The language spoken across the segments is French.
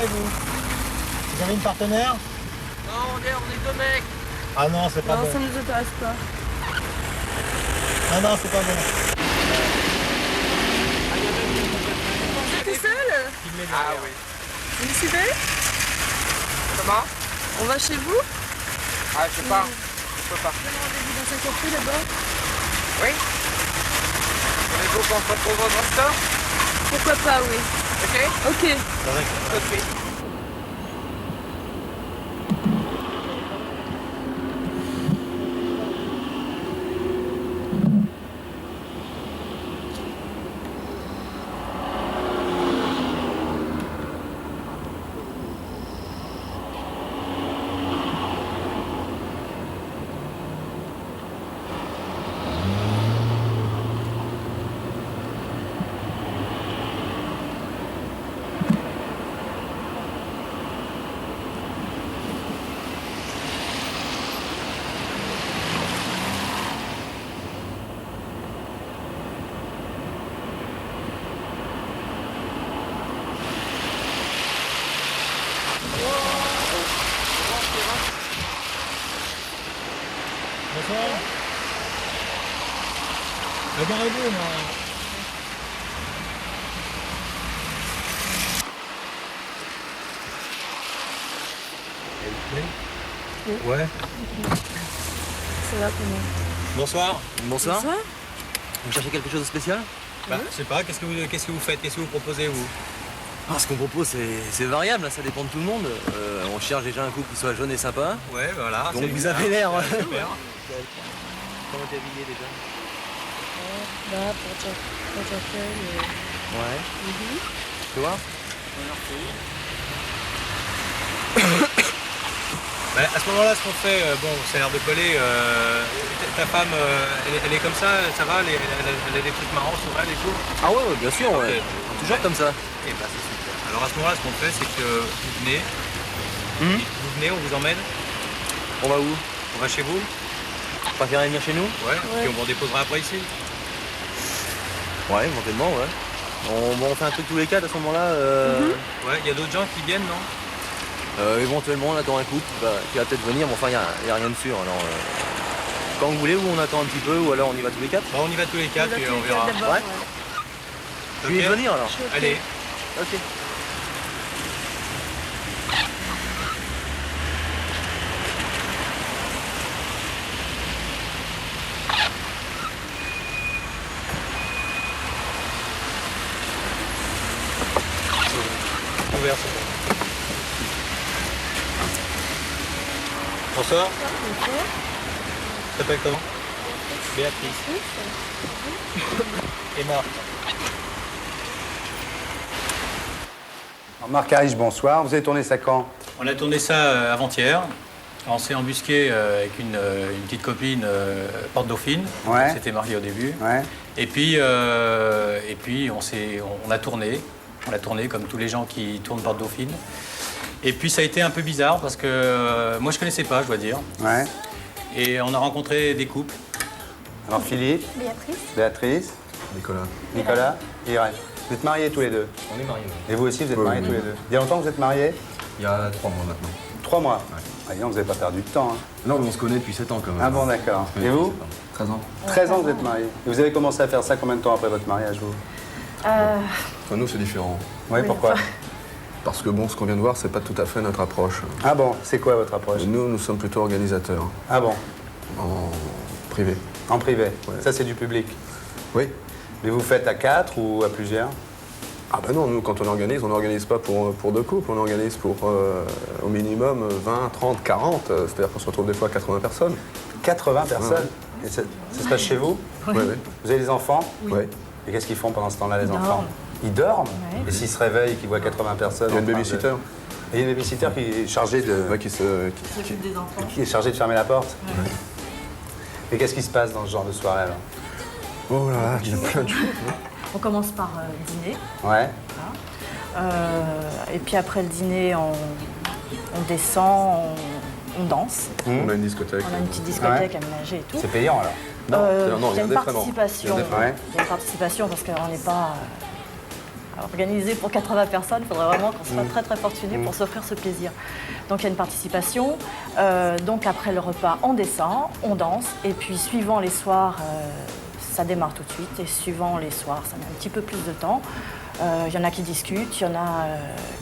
et vous? Vous avez une partenaire? Non, on est deux mecs. Ah non, c'est pas Non, bon. ça ne nous intéresse pas. Ah non, c'est pas bon. Vous êtes tout seul? Ah oui. Vous me suivez? Comment? On va chez vous? Ah, je sais pas. Je peux pas. Rendez-vous dans un café là-bas. Oui? Voulez-vous qu'on se retrouve au drugstore? Pourquoi pas, oui. Ok? Ok. C'est vrai que... Tout de suite. Bonsoir. Regardez-vous, moi. Ouais. Ça va comment? Bonsoir. Bonsoir. Bonsoir. Vous cherchez quelque chose de spécial? Bah, je sais pas, qu'est-ce que vous faites? Qu'est-ce que vous proposez, vous? Ce qu'on propose, c'est variable, hein, ça dépend de tout le monde. On cherche déjà un couple qui soit jeune et sympa. Ouais, voilà. Donc c'est vous bien. avez l'air. Super. Comment t'es habillé déjà? Là, porte-jaquette. Ouais. Tu vois? Bah, à ce moment-là, ce qu'on fait, bon, ça a l'air de coller. Ta femme, elle est comme ça va? Elle a des trucs marrants sur elle et tout? Ah ouais, bien sûr, ouais. Ok. Toujours comme ça. Eh ben, c'est super. Alors à ce moment-là, ce qu'on fait, c'est que vous venez. Vous venez, on vous emmène. On va où? On va chez vous. Vous préférez venir chez nous? Ouais. Puis on vous redéposera après ici. Ouais, éventuellement, ouais. On fait un truc tous les quatre à ce moment-là. Ouais, il y a d'autres gens qui viennent, non? Éventuellement, on attend un couple qui va peut-être venir, mais enfin, il n'y a rien de sûr. Alors, quand vous voulez, ou on attend un petit peu, ou alors on y va tous les quatre. Bon, on y va tous les quatre et on verra. Ouais. Je vais Ok. venir alors. Allez. Ok. Ouvert, c'est bon. Bonsoir. Tu t'appelles comment? Béatrice. Et Marc. Alors, Marc Harich, bonsoir. Vous avez tourné ça quand? On a tourné ça avant-hier. On s'est embusqué avec une petite copine Porte Dauphine. Ouais. On s'était mariés au début. Ouais. Et puis on a tourné. On a tourné comme tous les gens qui tournent Porte Dauphine. Et puis ça a été un peu bizarre parce que moi je connaissais pas, je dois dire. Ouais. Et on a rencontré des couples. Alors Philippe, Béatrice, Nicolas, Irène. Vous êtes mariés tous les deux? On est mariés. Et vous aussi, vous êtes Oui, mariés oui. tous les deux? Il y a longtemps que vous êtes mariés? Il y a 3 mois maintenant. 3 mois. Ouais. Ah, dis donc, vous n'avez pas perdu de temps. Hein. Non, mais on se connaît depuis 7 ans quand même. Ah bon, d'accord. Et vous? 13 ans. 13 ans que vous êtes mariés. Et vous avez commencé à faire ça combien de temps après votre mariage, vous? Enfin, nous, c'est différent. Oui, pourquoi? Parce que bon, ce qu'on vient de voir, c'est pas tout à fait notre approche. Ah bon, c'est quoi votre approche? Nous sommes plutôt organisateurs, Ah bon, en privé. en privé. Ouais. Ça, c'est du public. Oui. Mais vous faites à 4 ou à plusieurs? Ah ben non, nous, quand on n'organise pas pour 2 couples, on organise pour au minimum 20, 30, 40. C'est-à-dire qu'on se retrouve des fois à 80 personnes. 80 personnes? Et ça se passe chez vous? Oui, oui. Vous avez des enfants? Oui. Et qu'est-ce qu'ils font pendant ce temps-là, les enfants? Ils dorment? Et s'ils se réveillent et qu'ils voient 80 personnes? Il y a une en train de- babysitter. Et il y a une babysitter qui est chargée de, Ouais, qui qui est chargée de fermer la porte? Et qu'est-ce qui se passe dans ce genre de soirée, alors? Oh là là, il y a plein de choses. On commence par dîner. Ouais. Et puis après le dîner, on descend, on danse. On a une discothèque. On a une petite discothèque aménagée et tout. C'est payant, alors? Non, Il non, y a il y a une des frais, non. participation. Il y a des frais. Ouais. Il y a une participation parce qu'on n'est pas... organisé pour 80 personnes, il faudrait vraiment qu'on soit très très fortuné pour s'offrir ce plaisir. Donc il y a une participation. Donc après le repas, on descend, on danse, et puis suivant les soirs, ça démarre tout de suite, et suivant les soirs, ça met un petit peu plus de temps. Il y en a qui discutent, il y en a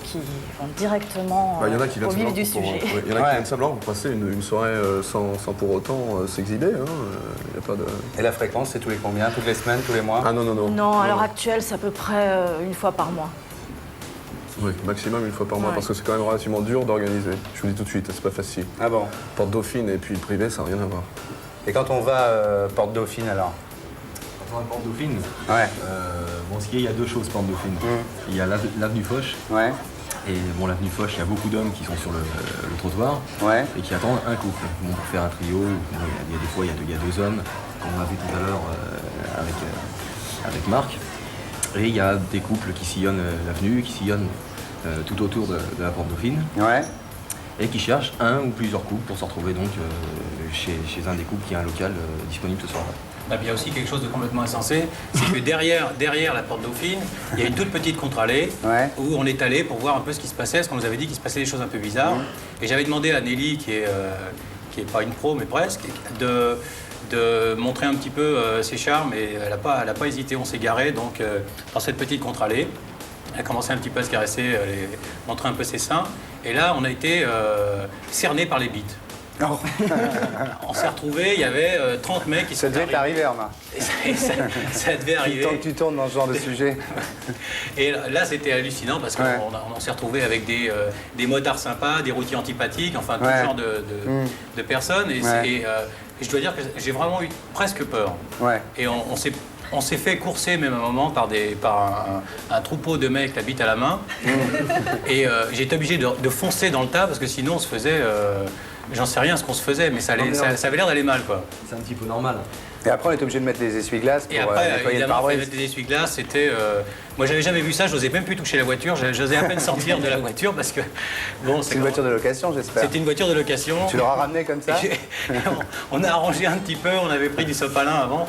qui vont directement y en a qui au viennent vif du simplement sujet. il y en a qui viennent simplement pour passer une soirée sans pour autant s'exhiber. Y a pas de... Et la fréquence, c'est tous les combien? Toutes les semaines, tous les mois? Ah non, non, non. Non, à l'heure actuelle, c'est à peu près une fois par mois. Oui, maximum une fois par mois, Ouais. parce que c'est quand même relativement dur d'organiser. Je vous le dis tout de suite, c'est pas facile. Ah bon? Porte Dauphine et puis le privé, ça n'a rien à voir. Et quand on va Porte Dauphine, alors? Quand on va à Porte Dauphine, Ouais. bon, il y a deux choses Porte Dauphine. Il y a l'avenue Foch, Ouais. et bon, l'avenue Foch, il y a beaucoup d'hommes qui sont sur le trottoir Ouais. et qui attendent un couple. Bon, pour faire un trio, bon, il y a des fois, il y a deux hommes, comme on a vu tout à l'heure avec Marc. Et il y a des couples qui sillonnent l'avenue, qui sillonnent tout autour de la Porte Dauphine, Ouais. et qui cherchent un ou plusieurs couples pour se retrouver donc chez un des couples qui a un local disponible ce soir-là. Ah, puis il y a aussi quelque chose de complètement insensé, c'est que derrière la Porte Dauphine, il y a une toute petite contre-allée où on est allé pour voir un peu ce qui se passait, parce qu'on nous avait dit qu'il se passait des choses un peu bizarres. Et j'avais demandé à Nelly, qui est pas une pro mais presque, de montrer un petit peu ses charmes, et elle n'a pas hésité. On s'est garé donc dans cette petite contre-allée. Elle a commencé un petit peu à se caresser, montrer un peu ses seins, et là on a été cernés par les bites. On s'est retrouvés, il y avait 30 mecs qui Ça sont devait arrivés. t'arriver, Romain. Ça devait arriver. Tant que tu tournes dans ce genre de sujet. Et là, c'était hallucinant parce qu'on on s'est retrouvés avec des motards sympas, des routiers antipathiques, enfin tout genre de personnes. Et, et je dois dire que j'ai vraiment eu presque peur. Ouais. Et on s'est fait courser même à un moment par un troupeau de mecs la bite à la main. Et j'ai été obligé de foncer dans le tas parce que sinon on se faisait... J'en sais rien ce qu'on se faisait, mais ça avait l'air d'aller mal, quoi. C'est un petit peu normal. Et après, on est obligé de mettre des essuie-glaces pour Et après, nettoyer le évidemment, pare-brise. mettre des essuie-glaces, c'était... Moi, j'avais jamais vu ça, j'osais même plus toucher la voiture, j'osais à peine sortir de la voiture parce que... Bon, C'est une voiture de location, j'espère. C'était une voiture de location. Tu l'auras ramené comme ça? On a arrangé un petit peu, on avait pris du sopalin avant,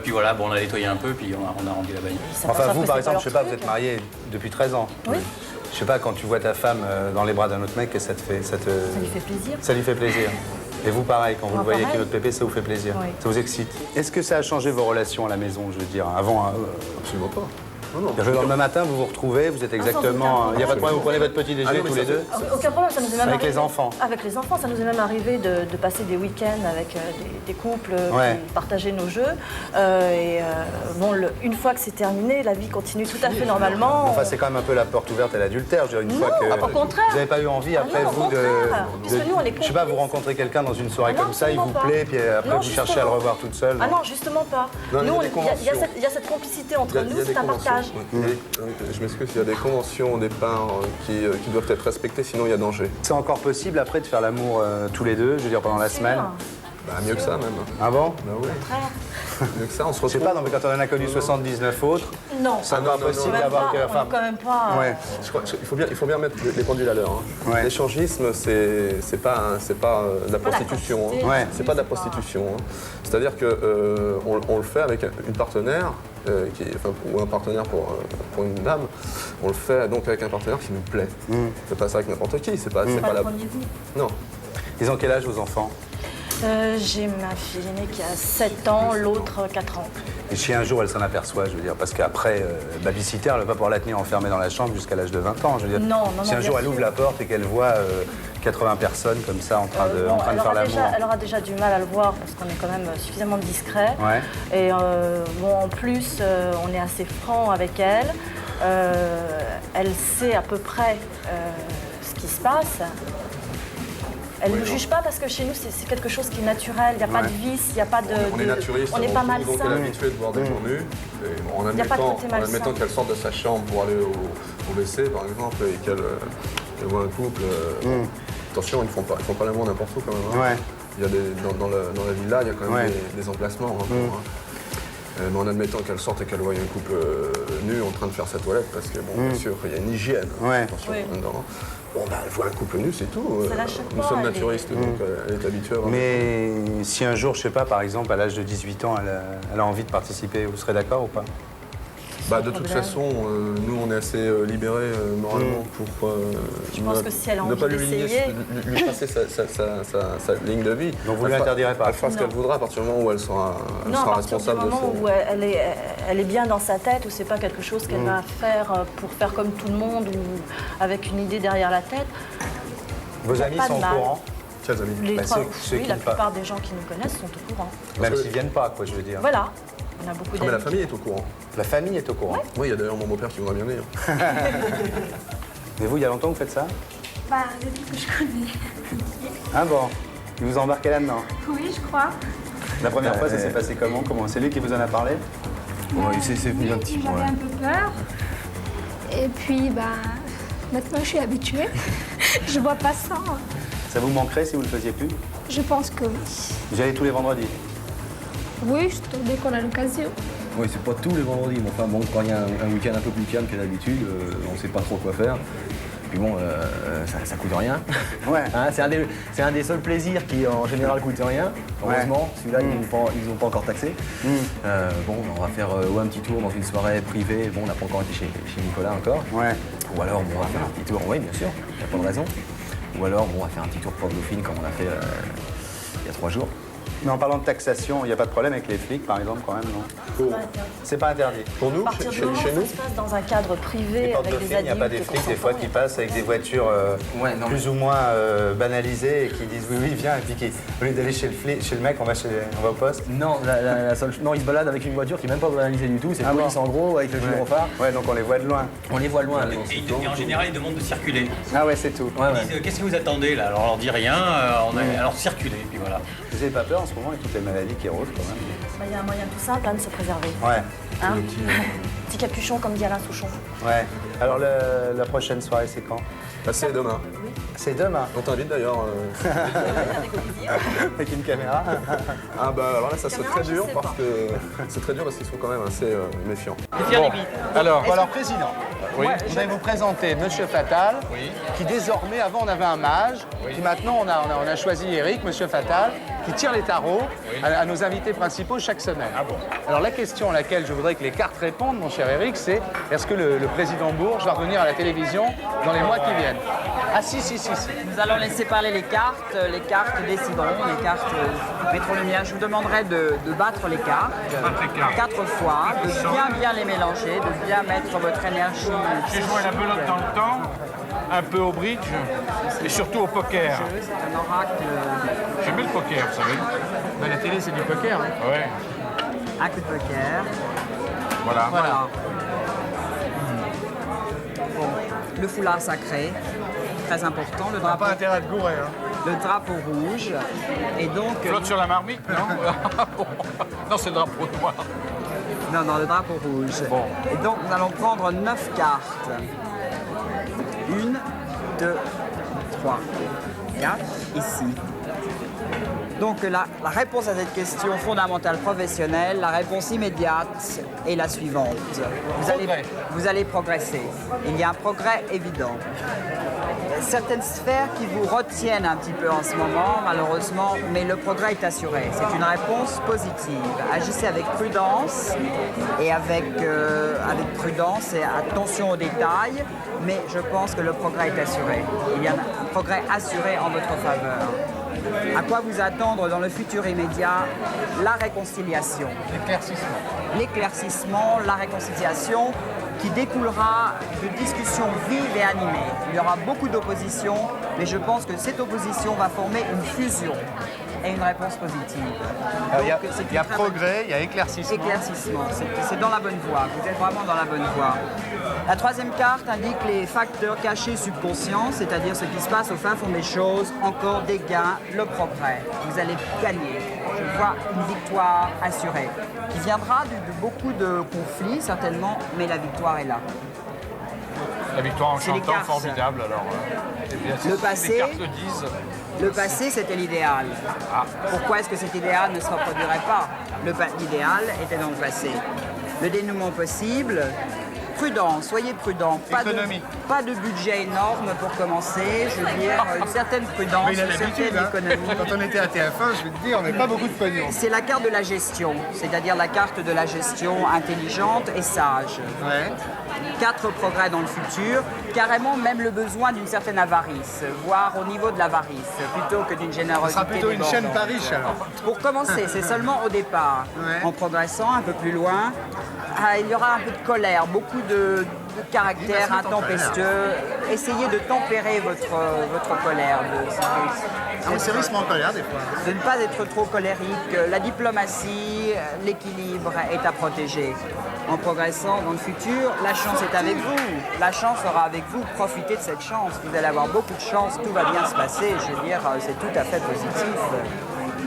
puis voilà, bon, on a nettoyé un peu, puis on a rendu la bagnole. Enfin, vous, par exemple, je sais pas, vous êtes marié depuis 13 ans. Oui. Je sais pas, quand tu vois ta femme dans les bras d'un autre mec, ça te fait... Ça lui fait plaisir. Ça lui fait plaisir. Et vous, pareil, quand vous le voyez avec pareil. une autre pépé, ça vous fait plaisir. Oui. Ça vous excite. Est-ce que ça a changé vos relations à la maison, je veux dire, avant Absolument pas. Non, non. le lendemain matin, vous vous retrouvez, vous êtes exactement... Il n'y a pas de problème, vous prenez votre petit déjeuner tous les deux? Aucun problème, ça nous est même Avec arrivé. les enfants. Avec les enfants, ça nous est même arrivé de passer des week-ends avec des couples qui partageaient nos jeux. Bon, une fois que c'est terminé, la vie continue tout à fait normalement. Enfin, c'est quand même un peu la porte ouverte à l'adultère, je veux dire, une fois que... au contraire. Vous n'avez pas eu envie, après, non, au vous, contraire. Puisque nous, on est je sais pas, vous complices. rencontrez quelqu'un dans une soirée Ah non, comme ça, il vous absolument plaît, pas. puis après, Non, vous cherchez à le justement. revoir toute seule. Ah non, justement pas. Non, Nous, il y a des conventions. il y a cette complicité entre Il y a nous, des c'est un conventions. partage. Je m'excuse, il y a des conventions au départ qui doivent être respectées, sinon il y a danger. C'est encore possible, après, de faire l'amour tous les deux, je veux dire, pendant la semaine? Bah, mieux que ça même. Ah bon? Bah oui. Mieux que ça, on se Je sais retrouve. pas, non, mais quand on en a connu 79 autres, Non, c'est encore non, possible non, d'avoir... on est quand même pas... Ouais. Je crois il faut bien mettre les pendules à l'heure. Hein. Ouais. L'échangisme, c'est pas de la prostitution. quantité. Hein. Ouais. C'est pas de la prostitution. Hein. C'est-à-dire que on le fait avec une partenaire, ou un partenaire pour une dame. On le fait donc avec un partenaire qui nous plaît. C'est pas ça avec n'importe qui. C'est pas Pas la. le premier vu. Non. Ils ont quel âge, vos enfants? J'ai ma fille aînée qui a 7 ans, l'autre 4 ans. Et si un jour elle s'en aperçoit, je veux dire, parce qu'après, babysitter, elle va pas pouvoir la tenir enfermée dans la chambre jusqu'à l'âge de 20 ans, je veux dire. Non, Si un bien jour elle sûr. ouvre la porte et qu'elle voit 80 personnes comme ça en train de faire l'amour. Elle aura déjà du mal à le voir parce qu'on est quand même suffisamment discret. Ouais. Et bon, en plus, on est assez franc avec elle. Elle sait à peu près ce qui se passe. Elle ne nous juge pas parce que chez nous, c'est quelque chose qui est naturel. Il n'y a pas de vice, il n'y a pas de... On est naturiste, on n'est pas avant tout, donc elle est malsain. habituée de voir des gens nus. Et bon, en Il y a pas de admettant, côté malsain. qu'elle sorte de sa chambre pour aller au WC, par exemple, et qu'elle voit un couple. Attention, ils font pas l'amour n'importe où quand même. Hein. Ouais. Il y a dans la villa, il y a quand même Ouais. des emplacements. Hein, mais en admettant qu'elle sorte et qu'elle voit un couple nu en train de faire sa toilette, parce que bon, bien sûr, il y a une hygiène. Ouais. Attention, Oui. dedans. Bon, bah, elle voit un couple nu, c'est tout. Ça la choque Nous pas, sommes elle est- naturistes, donc elle est habituée à voir. Mais si un jour, je sais pas, par exemple, à l'âge de 18 ans, elle a envie de participer, vous serez d'accord ou pas? sans de toute problème. façon, nous on est assez libérés moralement pour Je pense que si elle a ne envie pas lui tracer sa ligne de vie. Donc vous lui interdirez pas. Elle fera ce qu'elle voudra à partir du moment où elle sera, Non, à partir du responsable de moment ses... où elle est bien dans sa tête, où c'est pas quelque chose qu'elle va faire pour faire comme tout le monde ou avec une idée derrière la tête. Vos y a amis pas de sont au mal. courant, Quels amis? Les Bah, trois- ceux oui, qui la ne plupart des gens qui nous connaissent sont au courant. même s'ils viennent pas, quoi, je veux dire. Voilà, on a beaucoup Mais la d'amis. famille est au courant. La famille est au courant. Oui, il y a d'ailleurs mon beau-père qui voudra bien venir. Et vous, il y a longtemps que vous faites ça? Bah, depuis que je connais. Ah bon, il vous a embarqué là-dedans. Oui, je crois. La première fois, ça s'est passé comment? C'est lui qui vous en a parlé? Ouais, c'est venu un petit peu. J'avais un peu peur. Et puis, bah, maintenant je suis habituée. Je vois pas ça. Ça vous manquerait si vous le faisiez plus? Je pense que oui. Vous y allez tous les vendredis? Oui, dès qu'on a l'occasion. Oui, c'est pas tous les vendredis, mais enfin bon, quand il y a un week-end un peu plus calme que d'habitude, on sait pas trop quoi faire. Puis bon, ça coûte rien. Ouais. Hein, c'est un des seuls plaisirs qui en général coûte rien. Heureusement, celui-là ils ont pas encore taxé. Bon, on va faire un petit tour dans une soirée privée. Bon, on n'a pas encore été chez Nicolas encore. Ouais. Ou alors bon, on va faire un petit tour. Oui, bien sûr, il n'y a pas de raison. Ou alors bon, on va faire un petit tour Porte Dauphine comme on a fait il y a 3 jours. Mais en parlant de taxation, il n'y a pas de problème avec les flics, par exemple, quand même, non? C'est pas interdit. Pour nous, À partir du chez moment où nous, ça se passe dans un cadre privé Les portes avec des dauphines, il n'y a adultes. pas des flics des fois qui passent avec des voitures Ouais, non, plus ou moins banalisées et qui disent oui, viens, et puis qui, au lieu d'aller chez le mec, on va au poste. Non, non, ils se baladent avec une voiture qui n'est même pas banalisée du tout. C'est Ah police bon en gros avec le gyrophare. Ouais, donc on les voit de loin. On les voit loin. Et en général, ils demandent de circuler. Ah ouais, c'est tout. Ouais, ouais. Ils disent, qu'est-ce que vous attendez là? Alors on leur dit rien, alors circulez, puis voilà. Vous n'avez pas peur en ce moment avec toutes les maladies qui rôdent quand même? Bah, il y a un moyen tout simple hein, de se préserver. Ouais, Hein Petit capuchon comme dit Alain Souchon. ouais. Alors la prochaine soirée, c'est quand? c'est demain. C'est demain, On t'invite d'ailleurs. avec une caméra. Ah bah alors là, ça serait Caméra, très je dur sais parce pas. que c'est très dur parce qu'ils sont quand même assez méfiants. Alors, président, je voudrais vous présenter Monsieur Fatal, qui désormais, avant on avait un mage, qui maintenant on a choisi Eric, Monsieur Fatal, qui tire les tarots à nos invités principaux chaque semaine. Alors la question à laquelle je voudrais que les cartes répondent, mon cher Eric, c'est est-ce que le président Bourges va revenir à la télévision dans les mois qui viennent? Ah si. Nous allons laisser parler les cartes décideront, les cartes mettront le mien. Je vous demanderai de battre les cartes 4 fois, de bien les mélanger, de bien mettre votre énergie. J'ai joué la belote dans le temps, un peu au bridge et surtout au poker. C'est un oracle, J'aime bien le poker, vous savez. la télé c'est du poker. Ouais, Un coup de poker. voilà. Voilà. Bon, le foulard sacré, très important, le drapeau, intérêt de gourer, hein. le drapeau rouge. Et donc, Flotte sur la marmite, non? Non, c'est le drapeau noir. non, le drapeau rouge. Bon. Et donc, nous allons prendre 9 cartes. 1, 2, 3, 4, ici. Donc la réponse à cette question fondamentale professionnelle, la réponse immédiate est la suivante. Vous allez progresser. Il y a un progrès évident. Certaines sphères qui vous retiennent un petit peu en ce moment, malheureusement, mais le progrès est assuré. C'est une réponse positive. Agissez avec prudence et avec prudence et attention aux détails, mais je pense que le progrès est assuré. Il y a un progrès assuré en votre faveur. À quoi vous attendre dans le futur immédiat? La réconciliation. L'éclaircissement, la réconciliation qui découlera de discussions vives et animées. Il y aura beaucoup d'opposition, mais je pense que cette opposition va former une fusion et une réponse positive. Alors, il y a, Donc, c'est il y a une très bonne- progrès, il y a éclaircissement. Éclaircissement, c'est dans la bonne voie, vous êtes vraiment dans la bonne voie. La troisième carte indique les facteurs cachés subconscients, c'est-à-dire ce qui se passe au fin fond des choses, encore des gains, le progrès. Vous allez gagner. Je vois une victoire assurée, qui viendra de beaucoup de conflits certainement, mais la victoire est là. La victoire en C'est les chantant, cartes. formidable, alors. Le passé- Les cartes le disent. Le passé, c'était l'idéal. Pourquoi est-ce que cet idéal ne se reproduirait pas? L'idéal était dans le passé. Le dénouement possible, prudent, soyez prudent. Pas de budget énorme pour commencer, je veux dire, une certaine prudence, Mais il a une l'habitude, certaine économie. Quand on était à TF1, je vais te dire, on n'avait pas beaucoup de pognon. C'est la carte de la gestion, c'est-à-dire la carte de la gestion intelligente et sage. Ouais. 4 progrès dans le futur, carrément même le besoin d'une certaine avarice, voire au niveau de l'avarice, plutôt que d'une générosité. Ça sera plutôt une chaîne Paris, alors. Pour commencer, c'est seulement au départ. Ouais. En progressant un peu plus loin, il y aura un peu de colère, beaucoup de caractère intempétueux. Essayez de tempérer votre colère. C'est risque en colère, des fois. De ne pas être trop colérique. La diplomatie, l'équilibre est à protéger. En progressant dans le futur, la chance est avec vous. La chance sera avec vous. Profitez de cette chance. Vous allez avoir beaucoup de chance. Tout va bien se passer. Je veux dire, c'est tout à fait positif.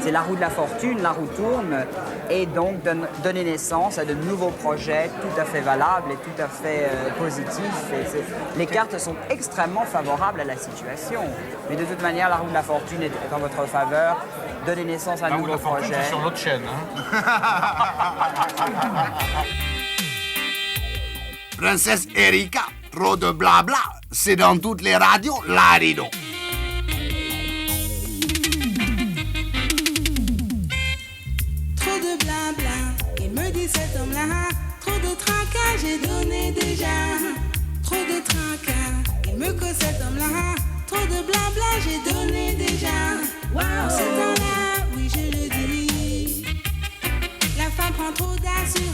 C'est la roue de la fortune, la roue tourne. Et donc, donner naissance à de nouveaux projets tout à fait valables et tout à fait positifs. Les cartes sont extrêmement favorables à la situation. Mais de toute manière, la roue de la fortune est en votre faveur. Donnez naissance à un nouveau projet. C'est sur l'autre chaîne. Princesse Erika, trop de blabla, c'est dans toutes les radios, la rideau. Trop de blabla, il me dit cet homme-là, trop de tracas, j'ai donné déjà. Trop de tracas, il me cause cet homme-là, trop de blabla, j'ai donné déjà. Wow. Ce temps-là, oui je le dis, la femme prend trop d'assurance.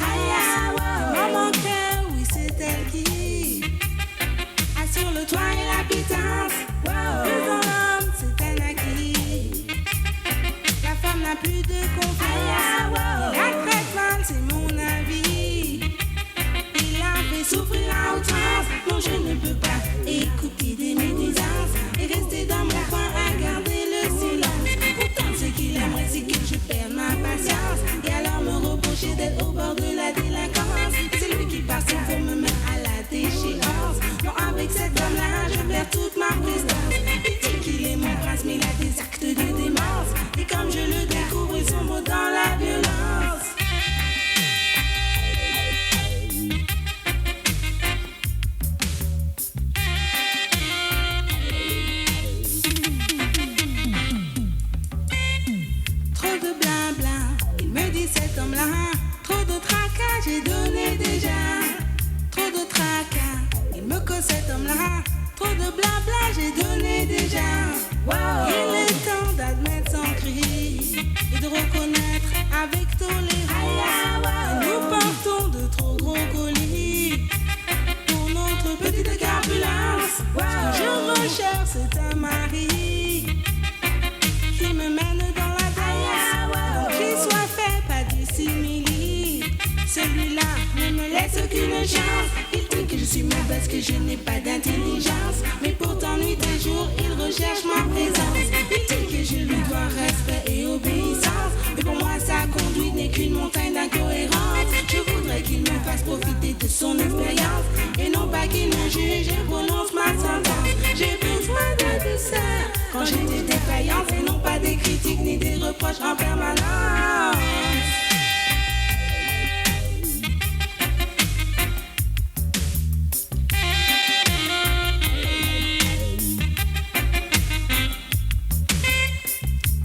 Dans mon cœur, oui c'est elle qui assure le toit et la pitance. Mais dans l'homme, c'est un acquis. La femme n'a plus de confiance. La traite mal, c'est mon avis. Il a fait souffrir à outrance. Non, je ne peux pas écouter des médisances et rester dans mon coin à garder le silence. Pourtant, ce qu'il aimerait, c'est que je perde ma patience et alors me reprocher d'être au bord de la délinquance. C'est lui qui passe pour me mettre à la déchéance. Non, avec cet homme-là, je perds toute ma prestance. Il dit qu'il est mon prince, mais il a des actes de démence. Et comme je le découvre, ils sont mots dans la violence. Trop de blabla, il me dit cet homme-là. Trop de tracas, j'ai donné déjà. Trop de tracas, il me cause cet homme-là. Trop de blabla, j'ai donné déjà. Il est temps d'admettre son cri et de reconnaître avec tolérance que nous portons de trop gros colis pour notre petite corpulence. Ce que je recherche, c'est un mari qui me mène dans la danse, qu'il soit fait, pas du simili. Celui-là ne me laisse aucune chance. Il dit que je suis mauvaise, que je n'ai pas d'intelligence, mais pourtant nuit et jour il recherche ma présence. Il dit que je lui dois respect et obéissance, mais pour moi sa conduite n'est qu'une montagne d'incohérence. Je voudrais qu'il me fasse profiter de son expérience et non pas qu'il me juge et prononce ma sentence. J'ai besoin de douceur quand j'ai des défaillances et non pas des critiques ni des reproches en permanence.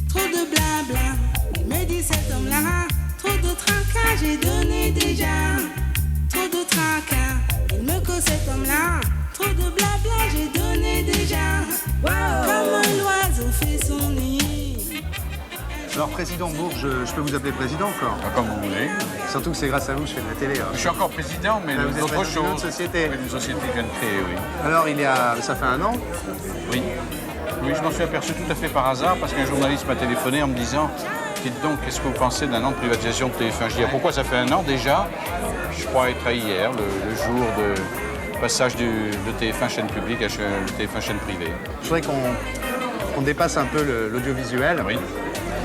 Trop de blabla, il me dit cet homme-là. Trop de tracas, j'ai donné déjà. Trop de tracas, il me cause cet homme-là. Trop de blabla, j'ai donné déjà. Comme un oiseau fait son nid. Alors, Président Bourges, je peux vous appeler Président encore? Comme vous voulez. Surtout que c'est grâce à vous que je fais de la télé. Je suis encore président, mais Vous êtes d'autres président d'une choses. autre société. Oui, une société que je viens de créer, oui. Alors, ça fait un an? Oui. Oui, je m'en suis aperçu tout à fait par hasard parce qu'un journaliste m'a téléphoné en me disant « Dites donc, qu'est-ce que vous pensez d'un an de privatisation de TF1 ?» Je dis « Pourquoi ça fait un an déjà ?» Je crois être à hier, le jour de passage de TF1 chaîne publique à TF1 chaîne privée. Je voudrais qu'on dépasse un peu l'audiovisuel. Oui.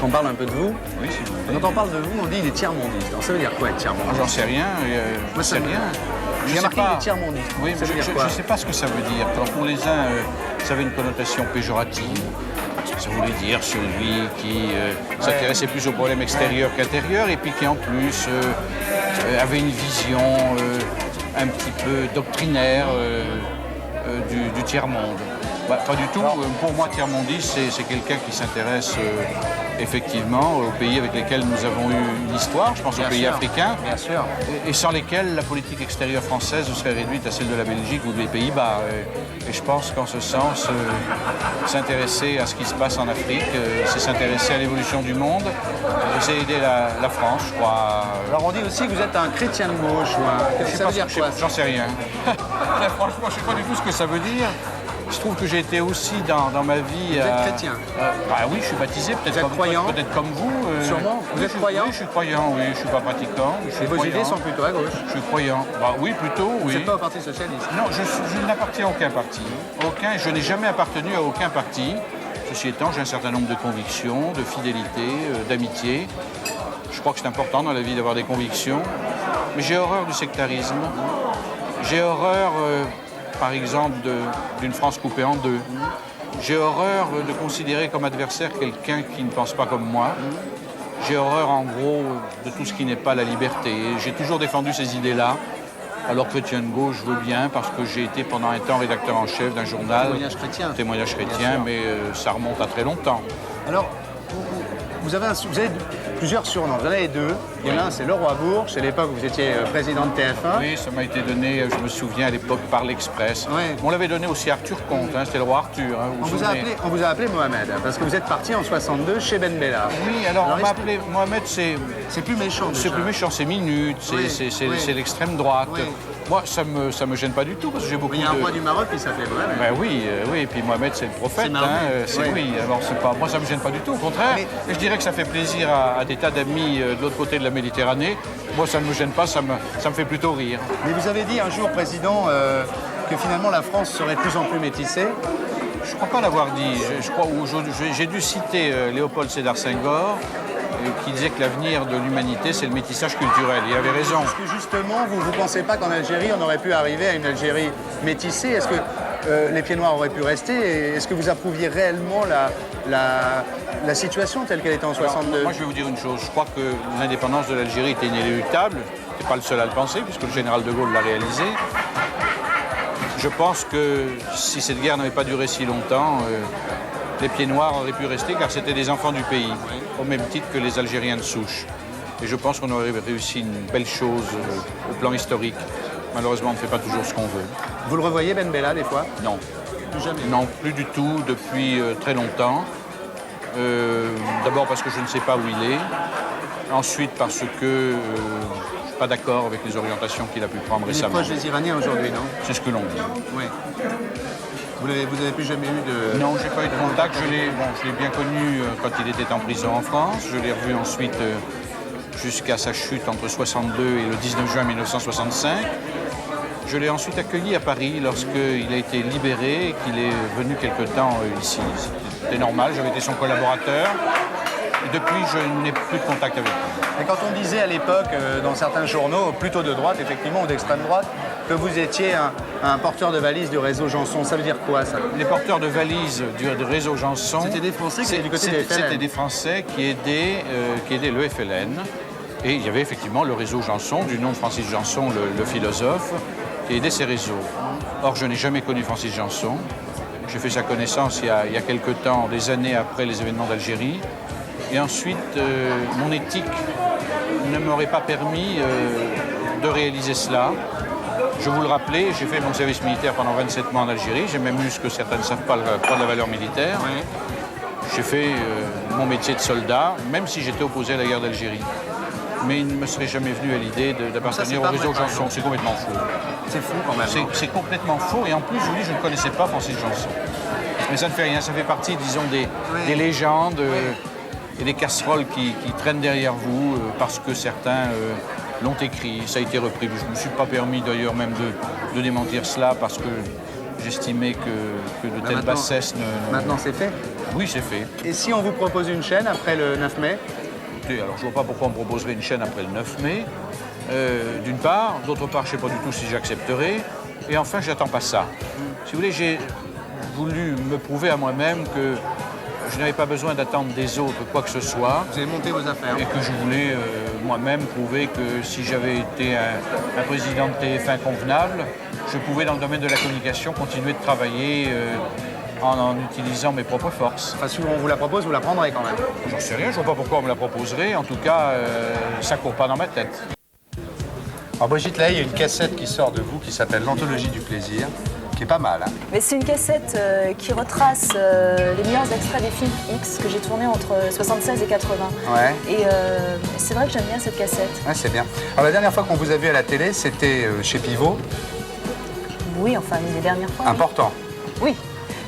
Qu'on parle un peu de vous. Oui, si vous voulez. Quand on parle de vous, on dit il est tiers-mondiste. Alors ça veut dire quoi être tiers-mondiste? J'en sais rien. Moi, sais rien. Il y a marqué il est tiers-mondiste. Oui, mais je ne sais pas ce que ça veut dire. Alors, pour les uns, ça avait une connotation péjorative. Ça voulait dire celui qui s'intéressait plus aux problèmes extérieurs qu'intérieurs et puis qui en plus avait une vision un petit peu doctrinaire du tiers-monde. Bah, pas du tout. Pour moi, tiers-mondiste, c'est quelqu'un qui s'intéresse effectivement aux pays avec lesquels nous avons eu une histoire, je pense aux pays africains, et sans lesquels la politique extérieure française serait réduite à celle de la Belgique ou des Pays-Bas. Et je pense qu'en ce sens, s'intéresser à ce qui se passe en Afrique, c'est s'intéresser à l'évolution du monde, c'est aider la France, je crois. Alors on dit aussi que vous êtes un chrétien de gauche, ça veut dire quoi? J'en sais rien. Franchement, je ne sais pas du tout ce que ça veut dire. Je trouve que j'ai été aussi dans ma vie... Vous êtes chrétien? Bah oui, je suis baptisé, peut-être comme vous. Sûrement. Vous êtes croyant? Oui, je suis croyant, oui. Je ne suis pas pratiquant. Et vos idées sont plutôt à gauche? Je suis croyant. Bah oui, plutôt, oui. Vous n'êtes pas au Parti Socialiste? Non, je n'appartiens à aucun parti. Je n'ai jamais appartenu à aucun parti. Ceci étant, j'ai un certain nombre de convictions, de fidélité, d'amitié. Je crois que c'est important dans la vie d'avoir des convictions. Mais j'ai horreur du sectarisme. J'ai horreur... par exemple, d'une France coupée en deux. J'ai horreur de considérer comme adversaire quelqu'un qui ne pense pas comme moi. J'ai horreur, en gros, de tout ce qui n'est pas la liberté. J'ai toujours défendu ces idées-là. Alors, chrétien de gauche, je veux bien, parce que j'ai été pendant un temps rédacteur en chef d'un journal. Témoignage chrétien, mais ça remonte à très longtemps. Alors, vous avez plusieurs surnoms, vous en avez deux. Il y en a un, c'est le Roi Bourges. C'est l'époque où vous étiez président de TF1. Oui, ça m'a été donné, je me souviens, à l'époque, par l'Express. Ouais. On l'avait donné aussi à Arthur Comte, c'était le roi Arthur. On vous a appelé Mohamed, parce que vous êtes parti en 62 chez Ben Bella. Oui, alors on m'a appelé Mohamed, c'est plus méchant. C'est plus méchant, c'est minute, c'est l'extrême droite. Oui. Moi, ça me gêne pas du tout, parce que j'ai beaucoup de... Il y a un roi du Maroc qui s'appelait Mohamed. Ben oui, et puis Mohamed, c'est le prophète. Oui, alors moi, ça me gêne pas du tout, au contraire. Et je dirais que ça fait plaisir à des tas d'amis de l'autre côté de la Méditerranée. Moi, ça ne me gêne pas, ça me fait plutôt rire. Mais vous avez dit un jour, Président, que finalement la France serait de plus en plus métissée. Je ne crois pas l'avoir dit. J'ai dû citer Léopold Sédar Senghor, qui disait que l'avenir de l'humanité, c'est le métissage culturel. Il avait raison. Est-ce que justement, vous ne pensez pas qu'en Algérie, on aurait pu arriver à une Algérie métissée? Est-ce que les pieds noirs auraient pu rester? Est-ce que vous approuviez réellement la situation telle qu'elle était en 62? Alors, moi, je vais vous dire une chose. Je crois que l'indépendance de l'Algérie était inéluctable. Je n'étais pas le seul à le penser, puisque le général de Gaulle l'a réalisé. Je pense que si cette guerre n'avait pas duré si longtemps, les pieds noirs auraient pu rester, car c'était des enfants du pays, au même titre que les Algériens de souche. Et je pense qu'on aurait réussi une belle chose au plan historique. Malheureusement, on ne fait pas toujours ce qu'on veut. Vous le revoyez, Ben Bella, des fois? Non. Plus jamais? Non, plus du tout, depuis très longtemps. D'abord parce que je ne sais pas où il est. Ensuite parce que je ne suis pas d'accord avec les orientations qu'il a pu prendre récemment. Il est proche des Iraniens aujourd'hui, non? C'est ce que l'on dit. Oui. Vous n'avez plus jamais eu de... Non, je n'ai pas eu de contact. Je l'ai bien connu quand il était en prison en France. Je l'ai revu ensuite jusqu'à sa chute entre 62 et le 19 juin 1965. Je l'ai ensuite accueilli à Paris lorsqu'il a été libéré et qu'il est venu quelque temps ici. C'était normal, j'avais été son collaborateur. Et depuis, je n'ai plus de contact avec lui. Et quand on disait à l'époque, dans certains journaux, plutôt de droite, effectivement, ou d'extrême droite, que vous étiez un porteur de valises du réseau Janson, ça veut dire quoi, ça? Les porteurs de valises du réseau Janson... C'était des Français qui étaient du côté du FLN? C'était des Français qui aidaient le FLN. Et il y avait effectivement le réseau Janson, du nom de Francis Janson, le philosophe, qui aidait ces réseaux. Or, je n'ai jamais connu Francis Janson. J'ai fait sa connaissance il y a quelque temps, des années après les événements d'Algérie. Et ensuite, mon éthique ne m'aurait pas permis de réaliser cela. Je vous le rappelais, j'ai fait mon service militaire pendant 27 mois en Algérie. J'ai même eu ce que certains ne savent pas, le poids de la valeur militaire. Ouais. J'ai fait mon métier de soldat, même si j'étais opposé à la guerre d'Algérie. Mais il ne me serait jamais venu à l'idée d'appartenir au réseau Janson. C'est complètement faux. C'est fou quand même. C'est complètement faux. Et en plus, je vous dis, je ne connaissais pas Francis Janson. Mais ça ne fait rien. Ça fait partie, disons, des légendes et des casseroles qui traînent derrière vous parce que certains l'ont écrit. Ça a été repris. Je ne me suis pas permis d'ailleurs même de démentir cela parce que j'estimais que de telles bassesses ne... Maintenant, c'est fait? Oui, c'est fait. Et si on vous propose une chaîne après le 9 mai? Alors, je ne vois pas pourquoi on me proposerait une chaîne après le 9 mai, d'une part. D'autre part, je ne sais pas du tout si j'accepterai. Et enfin, je n'attends pas ça. Si vous voulez, j'ai voulu me prouver à moi-même que je n'avais pas besoin d'attendre des autres quoi que ce soit. Vous avez monté vos affaires. Et que je voulais moi-même prouvé que si j'avais été un président de TF1 convenable, je pouvais, dans le domaine de la communication, continuer de travailler en utilisant mes propres forces. Enfin, si on vous la propose, vous la prendrez quand même. J'en sais rien, je ne vois pas pourquoi on me la proposerait. En tout cas, ça ne court pas dans ma tête. Alors Brigitte, là, il y a une cassette qui sort de vous qui s'appelle l'Anthologie du plaisir, qui est pas mal. Hein. Mais c'est une cassette qui retrace les meilleurs extraits des films X que j'ai tournés entre 76 et 80. Ouais. Et c'est vrai que j'aime bien cette cassette. Ouais, c'est bien. Alors la dernière fois qu'on vous a vu à la télé, c'était chez Pivot. Oui, enfin, une des dernières fois. Important. Oui,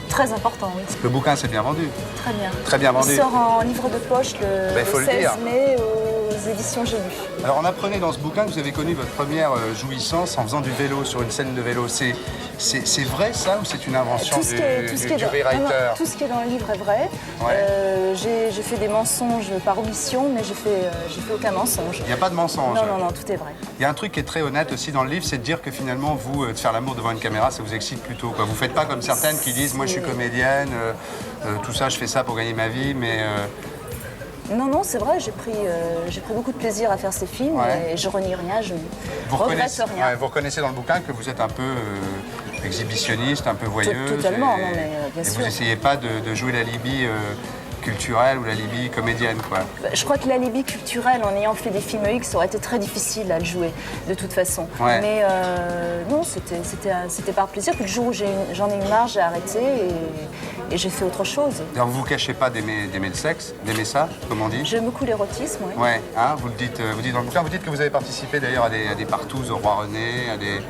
très important, oui. Le bouquin s'est bien vendu. Très bien. Très bien vendu. Il sort en livre de poche le, faut le 16 dire. mai aux éditions J'ai lu. Alors on apprenait dans ce bouquin que vous avez connu votre première jouissance en faisant du vélo sur une scène de vélo. C'est vrai ça ou c'est une invention du rewriter? Non, tout ce qui est dans le livre est vrai. Ouais. J'ai fait des mensonges par omission, mais j'ai fait aucun mensonge. Il n'y a pas de mensonge? Non, tout est vrai. Il y a un truc qui est très honnête aussi dans le livre, c'est de dire que finalement, vous, de faire l'amour devant une caméra, ça vous excite plutôt, quoi. Vous ne faites pas comme certaines qui disent « moi je suis comédienne, tout ça, je fais ça pour gagner ma vie », mais... Non, c'est vrai, j'ai pris beaucoup de plaisir à faire ces films et je renie rien, je ne regrette rien. Ouais, vous reconnaissez dans le bouquin que vous êtes un peu exhibitionniste, un peu voyeuse. Totalement, non, mais bien sûr. Vous n'essayez pas de jouer la Libye culturelle ou la Libye comédienne, quoi. Je crois que la Libye culturelle, en ayant fait des films X, aurait été très difficile à le jouer, de toute façon. Ouais. Mais non, c'était par plaisir. Puis le jour où j'en ai eu marre, j'ai arrêté et j'ai fait autre chose. Alors, vous ne vous cachez pas d'aimer le sexe, d'aimer ça, comme on dit? J'aime beaucoup l'érotisme, oui. Ouais, hein, vous dites dans le bouquin, vous dites que vous avez participé d'ailleurs à des partouzes au Roi René, à des...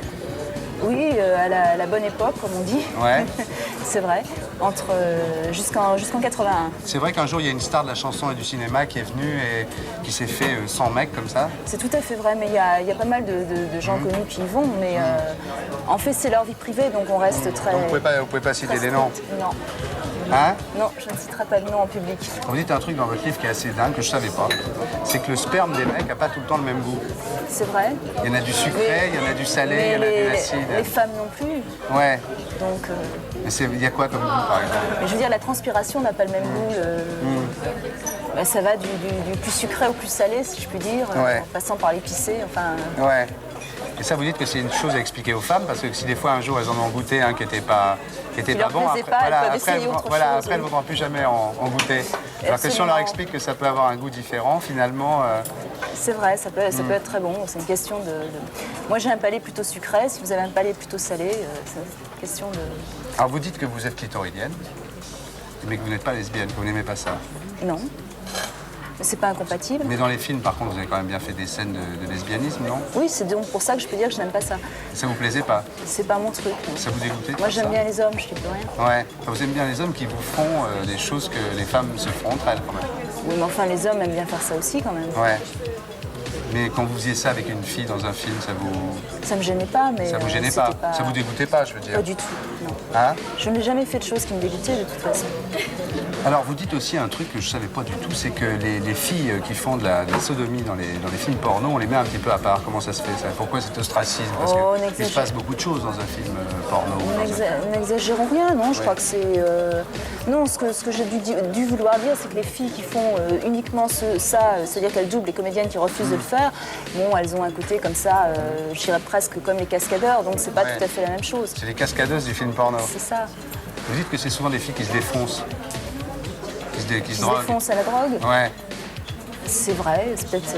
Oui, à la bonne époque, comme on dit. Ouais. C'est vrai, jusqu'en 81. C'est vrai qu'un jour, il y a une star de la chanson et du cinéma qui est venue et qui s'est fait 100 mecs comme ça. C'est tout à fait vrai, mais il y a pas mal de gens connus qui y vont, mais en fait, c'est leur vie privée, donc on reste très... Donc vous pouvez pas citer des noms? Non. Hein? Non, je ne citerai pas de nom en public. Vous dites un truc dans votre livre qui est assez dingue, que je savais pas. C'est que le sperme des mecs n'a pas tout le temps le même goût. C'est vrai. Il y en a du sucré, il y en a du salé, il y en a de l'acide. Les femmes non plus. Ouais. Donc... Mais il y a quoi comme goût, par exemple? Mais je veux dire, la transpiration n'a pas le même goût. Bah, ça va du plus sucré au plus salé, si je puis dire, en passant par l'épicé, enfin... Ouais. Et ça, vous dites que c'est une chose à expliquer aux femmes, parce que si des fois, un jour, elles en ont goûté un qui n'était pas bon, après, elles ne voudront plus jamais en goûter. Alors que si on leur explique que ça peut avoir un goût différent, finalement... C'est vrai, ça peut être très bon. C'est une question de... Moi, j'ai un palais plutôt sucré. Si vous avez un palais plutôt salé, c'est une question de... Alors, vous dites que vous êtes clitoridienne, mais que vous n'êtes pas lesbienne, que vous n'aimez pas ça. Non. C'est pas incompatible. Mais dans les films, par contre, vous avez quand même bien fait des scènes de lesbianisme, non? Oui, c'est donc pour ça que je peux dire que je n'aime pas ça. Ça vous plaisait pas? C'est pas mon truc. Non. Ça vous dégoûtait? Moi, j'aime bien les hommes, je dis plus rien. Ouais. Enfin, vous aimez bien les hommes qui vous font des choses que les femmes se font entre elles, quand même. Oui, mais enfin, les hommes aiment bien faire ça aussi, quand même. Ouais. Mais quand vous faisiez ça avec une fille dans un film, ça vous... Ça me gênait pas, mais... Ça vous gênait pas? Ça vous dégoûtait pas, je veux dire? Pas du tout, non. Hein? Je n'ai jamais fait de choses qui me dégoûtaient, de toute façon. Alors, vous dites aussi un truc que je savais pas du tout, c'est que les filles qui font de la sodomie dans les films porno, on les met un petit peu à part. Comment ça se fait, ça? Pourquoi cet ostracisme? Parce qu'il se passe beaucoup de choses dans un film porno. N'exagérons rien, non? Je crois que c'est... Non, ce que j'ai dû vouloir dire, c'est que les filles qui font uniquement ça, c'est-à-dire qu'elles doublent les comédiennes qui refusent de le faire, bon, elles ont un côté comme ça, je dirais presque comme les cascadeurs, donc c'est pas tout à fait la même chose. C'est les cascadeuses du film porno. C'est ça. Vous dites que c'est souvent des filles qui se défoncent, qui se défoncent à la drogue? Ouais. C'est vrai,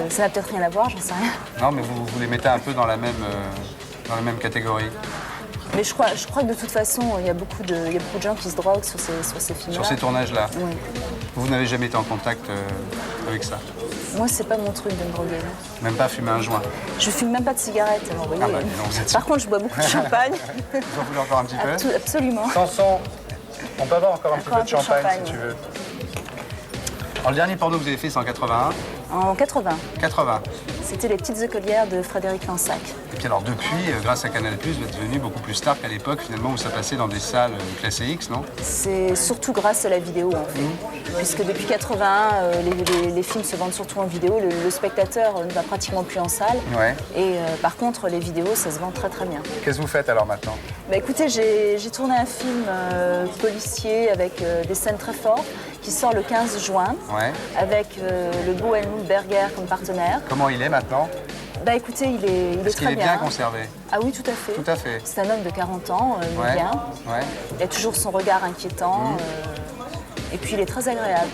ça n'a peut-être rien à voir, j'en sais rien. Non, mais vous les mettez un peu dans la même catégorie. Mais je crois que de toute façon, il y a beaucoup de gens qui se droguent sur ces films-là. Sur ces tournages-là? Oui. Vous n'avez jamais été en contact avec ça? Moi, c'est pas mon truc de me droguer. Même pas fumer un joint? Je fume même pas de cigarette, alors vous voyez. Non, Par contre, je bois beaucoup de champagne. Vous en voulez encore un petit peu? Absolument. Samson, on peut avoir encore un petit peu de champagne si tu veux. Alors, le dernier porno que vous avez fait, c'est en 81? En 80. 80. C'était Les Petites Écolières de Frédéric Lansac. Et puis alors depuis, grâce à Canal+, vous êtes devenu beaucoup plus star qu'à l'époque, finalement, où ça passait dans des salles classées X, non? C'est surtout grâce à la vidéo, en fait. Puisque depuis 81, les films se vendent surtout en vidéo. Le spectateur ne va pratiquement plus en salle. Ouais. Et par contre, les vidéos, ça se vend très très bien. Qu'est-ce que vous faites alors maintenant? Bah, écoutez, j'ai tourné un film policier avec des scènes très fortes qui sort le 15 juin, avec le beau Helmut Berger comme partenaire. Comment il est maintenant? Bah écoutez, il est Est-ce très qu'il est bien. bien conservé? Ah oui, tout à fait. Tout à fait. C'est un homme de 40 ans, il est bien. Il a toujours son regard inquiétant. Et puis il est très agréable.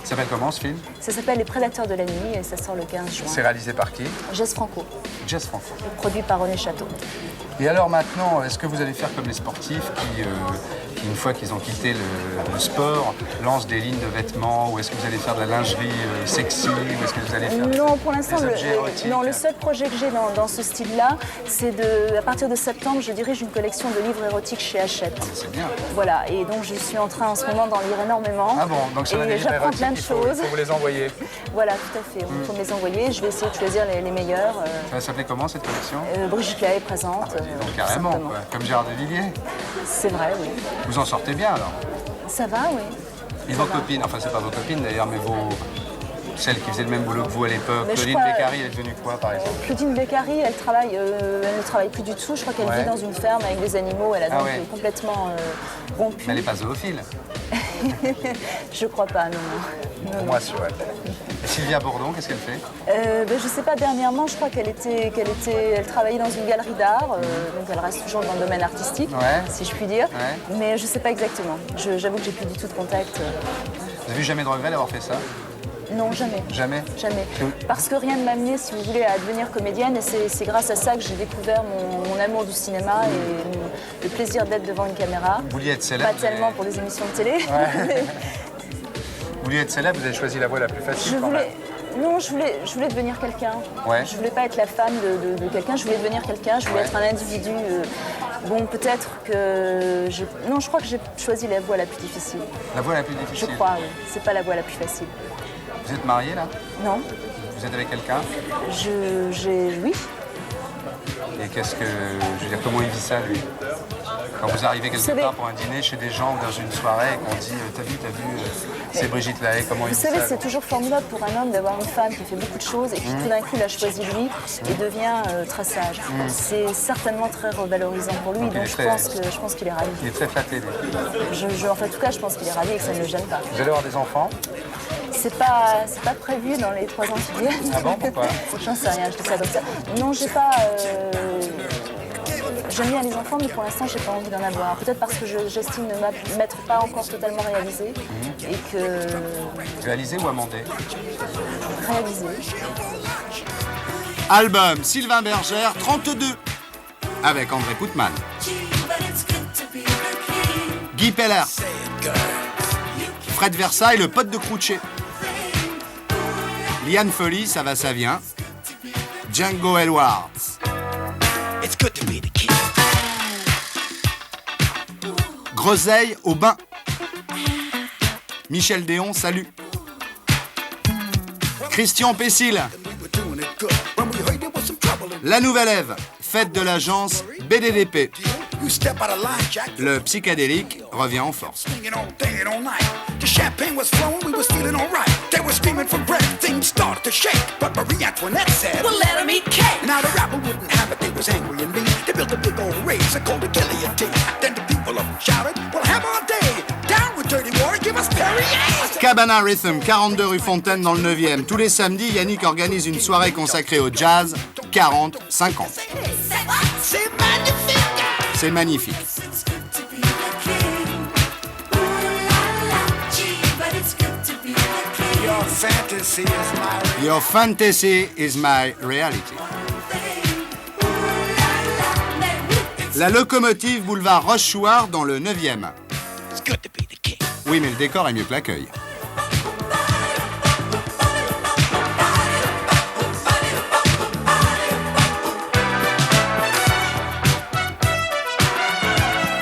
Ça s'appelle comment ce film? Ça s'appelle Les Prédateurs de la nuit et ça sort le 15 juin. C'est réalisé par qui? Jess Franco. Jess Franco. Et produit par René Château. Et alors maintenant, est-ce que vous allez faire comme les sportifs qui une fois qu'ils ont quitté le sport, lancent des lignes de vêtements? Ou est-ce que vous allez faire de la lingerie sexy? Ou est-ce que vous allez faire Non, pour l'instant, le seul projet que j'ai dans ce style-là, c'est à partir de septembre, je dirige une collection de livres érotiques chez Hachette. Ah, c'est bien. Voilà, et donc je suis en train en ce moment d'en lire énormément. Ah bon, donc ça et j'apprends plein de choses. Il faut vous les envoyer. Voilà, tout à fait. Il faut me les envoyer. Je vais essayer de choisir les meilleurs. Ça va s'appeler comment cette collection? Brigitte Lahaie est présente. Donc carrément, quoi. Comme Gérard de Villiers. C'est vrai, oui. Vous en sortez bien alors? Ça va, oui. Et vos copines, enfin c'est pas vos copines d'ailleurs, mais celles qui faisaient le même boulot que vous à l'époque, Mais Claudine Beccari, elle est devenue quoi par exemple? Claudine Beccari, elle ne travaille plus du tout. Je crois qu'elle vit dans une ferme avec des animaux. Elle a donc complètement rompu. Mais elle n'est pas zoophile? Je crois pas, non. Pour moi, c'est vrai. Et Sylvia Bourdon, qu'est-ce qu'elle fait? Je sais pas, dernièrement, je crois elle travaillait dans une galerie d'art, donc elle reste toujours dans le domaine artistique, si je puis dire. Mais je sais pas exactement. J'avoue que j'ai plus du tout de contact. Vous avez jamais de regret d'avoir fait ça? Non, jamais. Jamais? Jamais. Parce que rien ne m'a amené, si vous voulez, à devenir comédienne. Et c'est grâce à ça que j'ai découvert mon amour du cinéma et le plaisir d'être devant une caméra. Vous vouliez être célèbre? Pas tellement pour des émissions de télé. Vous vouliez être célèbre, vous avez choisi la voie la plus facile quand même. Non, je voulais devenir quelqu'un. Je voulais pas être la femme de quelqu'un, je voulais devenir quelqu'un, je voulais être un individu. Bon, peut-être que... Non, je crois que j'ai choisi la voie la plus difficile. La voie la plus difficile? Je crois, oui. C'est pas la voie la plus facile. Vous êtes mariée, là? Non. Vous êtes avec quelqu'un? Oui. Et qu'est-ce que... Je veux dire, comment il vit ça, lui? Quand vous arrivez quelque part pour un dîner chez des gens dans une soirée et qu'on dit « T'as vu, c'est Brigitte Lahaie, comment il vit ça ?» Vous savez, c'est toujours formidable pour un homme d'avoir une femme qui fait beaucoup de choses et qui tout d'un coup l'a choisi lui et devient très sage. C'est certainement très revalorisant pour lui, donc je pense qu'il est ravi. Il est très flatté, lui. En tout cas, je pense qu'il est ravi et que ça ne le gêne pas. Vous allez avoir des enfants? C'est pas prévu dans les 3 ans qui viennent. Ah bon, pourquoi? J'en sais rien, je dis ça comme ça. Non, j'ai pas... J'aime bien les enfants, mais pour l'instant, j'ai pas envie d'en avoir. Peut-être parce que j'estime ne m'être pas encore totalement réalisée et que... Réalisée ou amendée? Réalisée. Album Sylvain Bergère, 32, avec André Poutman. Guy Peller. Fred Versailles, le pote de Crouchet. Liane Folly, ça va, ça vient. Django Edwards. Groseille au bain. Michel Déon, salut. Christian Pessil. La Nouvelle Ève, fête de l'agence BDDP. Le psychédélique revient en force. The champagne was flowing, we was feeling alright. They were screaming for bread, things started to shake. But Marie Antoinette said, well, let 'em eat cake. Now the rapper wouldn't have it, they was angry and mean. They built a big old race and called it guillotine. Then the people up shouted, we'll have our day. Down with dirty water, give us Perrier. Cabana Rhythm, 42 rue Fontaine dans le 9e. Tous les samedis, Yannick organise une soirée consacrée au jazz, 40-50. C'est magnifique. Your fantasy is my reality. La locomotive boulevard Rochechouart dans le 9e. Oui, mais le décor est mieux que l'accueil.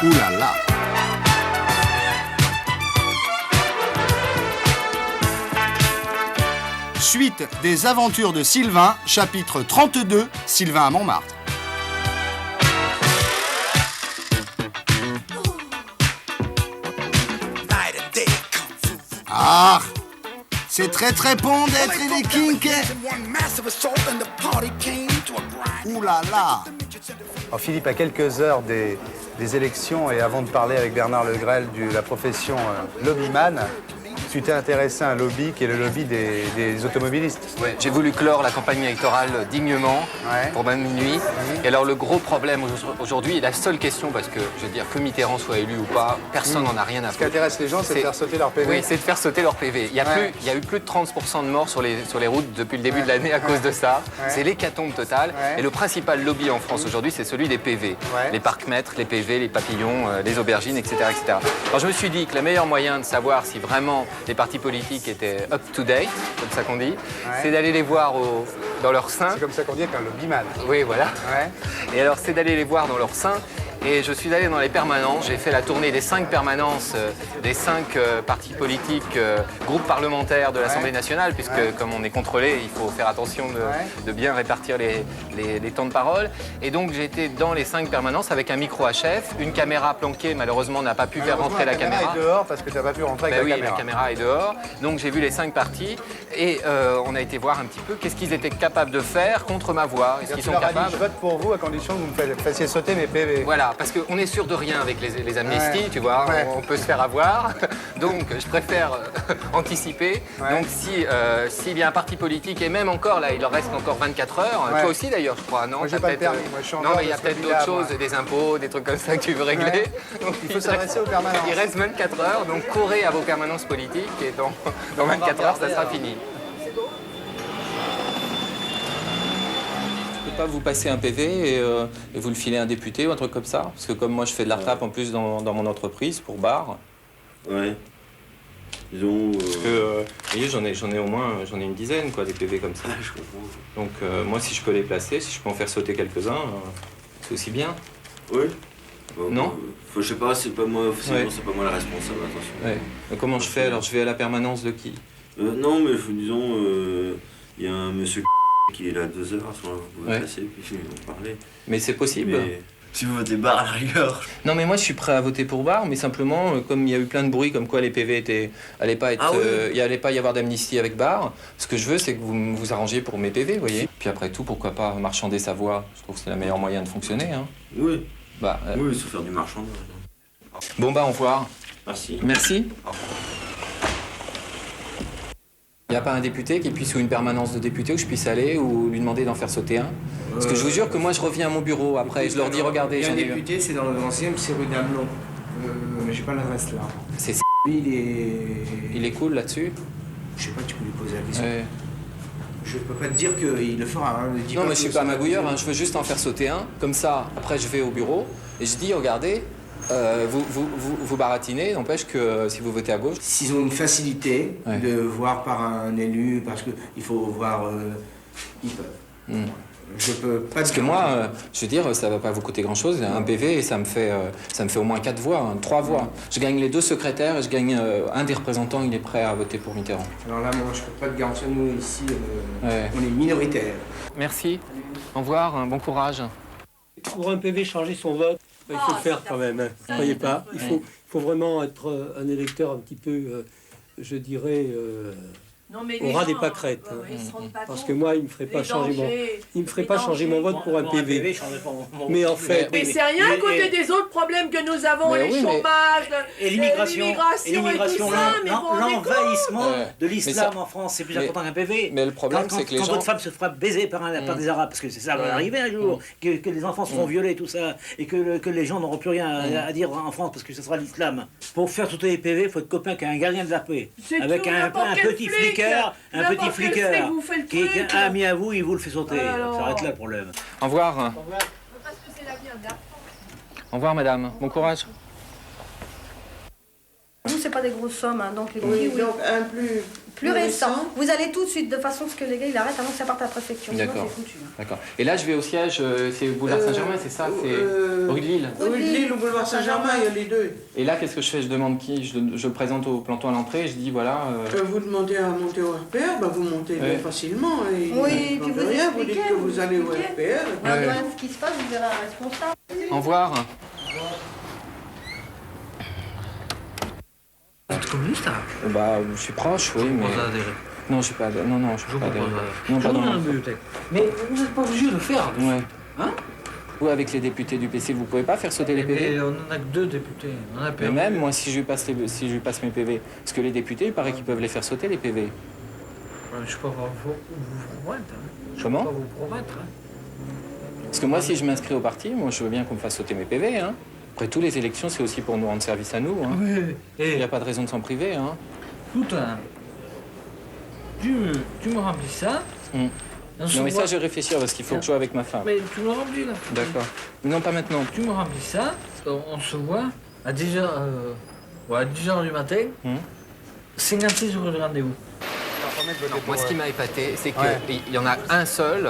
Ouh là là. Suite des aventures de Sylvain, chapitre 32, Sylvain à Montmartre. Ah, c'est très bon d'être les kinks. Ouh là là. Alors Philippe, à quelques heures des élections et avant de parler avec Bernard Legrel de la profession lobbyman, tu t'es intéressé à un lobby qui est le lobby des automobilistes. Ouais, j'ai voulu clore la campagne électorale dignement, pour même minuit. Et alors le gros problème aujourd'hui, et la seule question, parce que je veux dire que Mitterrand soit élu ou pas, personne n'en a rien à foutre. Ce qui intéresse les gens, c'est de faire sauter leur PV. Oui, c'est de faire sauter leur PV. Il y a eu plus de 30% de morts sur les routes depuis le début de l'année à cause de ça. C'est l'hécatombe totale. Et le principal lobby en France aujourd'hui, c'est celui des PV. Les parcs-mètres, les PV, les papillons, les aubergines, etc., etc. Alors je me suis dit que le meilleur moyen de savoir si vraiment les partis politiques étaient up-to-date, comme ça qu'on dit, c'est d'aller les voir dans leur sein. C'est comme ça qu'on dit avec un lobbyman. Oui, voilà. Et alors, c'est d'aller les voir dans leur sein. Et je suis allé dans les permanences, j'ai fait la tournée des 5 permanences, des 5 partis politiques, groupes parlementaires de l'Assemblée nationale, puisque comme on est contrôlé, il faut faire attention de bien répartir les temps de parole. Et donc j'ai été dans les 5 permanences avec un micro à chef, une caméra planquée, malheureusement n'a pas pu faire rentrer la caméra. La caméra est dehors parce que tu n'as pas pu rentrer avec la caméra. Oui, la caméra est dehors. Donc j'ai vu les 5 partis et on a été voir un petit peu qu'est-ce qu'ils étaient capables de faire contre ma voix. Est-ce qu'ils sont capables? Je vote pour vous à condition que vous me fassiez sauter mes PV. Voilà, parce qu'on est sûr de rien avec les amnisties, tu vois, on peut se faire avoir. Donc je préfère anticiper. Donc s'il y a un parti politique, et même encore là, il leur reste encore 24 heures, toi aussi d'ailleurs, je crois, non? Moi j'ai pas le permis, moi je suis encore. Non, mais il y a peut-être d'autres choses, des impôts, des trucs comme ça que tu veux régler. Donc, il faut s'adresser aux permanences. Il reste 24 heures, donc courez à vos permanences politiques et dans 24 heures, ça sera fini. Pas vous passer un PV et vous le filez à un député ou un truc comme ça? Parce que comme moi je fais de la retape en plus dans mon entreprise pour bar. Ouais. Disons. Parce que vous voyez, j'en ai au moins une dizaine quoi, des PV comme ça. Je comprends. Donc moi si je peux les placer, si je peux en faire sauter quelques-uns, c'est aussi bien. Oui. Non? Je sais pas, c'est pas moi, officiellement c'est pas moi la responsable, attention. Ouais. Donc, comment je fais alors? Je vais à la permanence de qui? Non mais disons, il y a un monsieur qui est là 2 heures, à ce moment-là, vous pouvez passer, puis on parler. Mais c'est possible. Mais si vous votez bar à la rigueur. Non mais moi je suis prêt à voter pour bar, mais simplement comme il y a eu plein de bruit comme quoi les PV allaient pas être, il allait pas y avoir d'amnistie avec bar. Ce que je veux c'est que vous vous arrangiez pour mes PV, vous voyez. Puis après tout, pourquoi pas marchander sa voix? Je trouve que c'est le meilleur moyen de fonctionner. Hein. Oui. Oui, il faut faire du marchandage. Bon au revoir. Merci. Merci. Il n'y a pas un député qui puisse, ou une permanence de député où je puisse aller ou lui demander d'en faire sauter un? Parce que je vous jure que moi je reviens à mon bureau après et je leur dis regardez, j'en ai un député, c'est dans le 11e, c'est rue d'Amelon. Mais j'ai pas l'adresse là. C'est lui, il est cool là-dessus? Je sais pas, tu peux lui poser la question. Je peux pas te dire qu'il le fera. Hein, non mais je suis pas magouilleur, hein, je veux juste en faire sauter un. Comme ça, après je vais au bureau et je dis regardez, vous baratinez, n'empêche que si vous votez à gauche... S'ils ont une facilité de voir par un élu, parce qu'il faut voir... ils peuvent. Je peux pas... Parce que moi, je veux dire, ça va pas vous coûter grand-chose. Un PV, et ça me fait au moins 4 voix, 3 voix. Je gagne les 2 secrétaires et je gagne un des représentants, il est prêt à voter pour Mitterrand. Alors là, moi, je peux pas te garantir, nous, ici, on est minoritaire. Merci. Au revoir, bon courage. Pour un PV, changer son vote, il faut le faire quand même, hein. Vous croyez pas? Il faut vraiment être un électeur un petit peu, je dirais, au ras des pâquerettes. Parce que moi, il me ferait pas changer mon vote pour un PV. Mais en fait... Mais c'est rien à côté des autres problèmes que nous avons, les chômages, et l'immigration, et tout ça. L'envahissement de l'islam en France, c'est plus important qu'un PV. Mais le problème, c'est que les gens... Quand votre femme se fera baiser par des Arabes, parce que c'est ça va arriver un jour, que les enfants seront violés, tout ça, et que les gens n'auront plus rien à dire en France parce que ce sera l'islam. Pour faire sauter les PV, il faut être copain avec un gardien de la paix, avec un petit fliqueur qui est ami à vous, il vous le fait sauter. Ça arrête là le problème. Au revoir. Au revoir madame, bon courage. Nous, c'est pas des grosses sommes, hein, donc les donc un plus récent. Vous allez tout de suite, de façon à ce que les gars, ils arrêtent avant que ça parte à la préfecture. Sinon, D'accord. c'est foutu. D'accord. Et là, je vais au siège, c'est boulevard Saint-Germain, c'est ça? C'est rue de Lille. Rue de Lille ou boulevard Saint-Germain, il y a les deux. Et là, qu'est-ce que je fais? Je demande qui? Je présente au planton à l'entrée et je dis voilà. Vous demandez à monter au RPR, vous montez bien facilement. Et Oui, puis vous rien, vous dites que vous allez au RPR. On regarde ce qui se passe, vous verrez un responsable. Au revoir. Vous êtes communiste, là? Bah, je suis proche, oui, mais. Non, je suis pas. Non, je suis pas adhéré. Non, pas dans la bibliothèque. Mais vous n'êtes pas obligé de le faire. Ouais. Hein? Vous, avec les députés du PC, vous pouvez pas faire sauter les PV? Mais on en a que 2 députés. On a Mais même, moi, si je lui passe mes PV, parce que les députés, il paraît qu'ils peuvent les faire sauter, les PV. Je peux pas vous promettre. Hein. Comment? Je peux pas vous promettre. Hein. Parce que moi, si je m'inscris au parti, moi, je veux bien qu'on me fasse sauter mes PV. Hein. Après, toutes les élections, c'est aussi pour nous rendre service à nous. Hein. Oui. Il n'y a pas de raison de s'en priver. Hein. Écoute, tu me remplis ça. Non, mais ça, je vais réfléchir parce qu'il faut que je sois avec ma femme. Mais tu me remplis, là. D'accord. Non, pas maintenant. Tu me remplis ça, on se voit à 10h, à 10h du matin, 56 jours de rendez-vous. Moi, ce qui m'a épaté, c'est qu'il y en a un seul.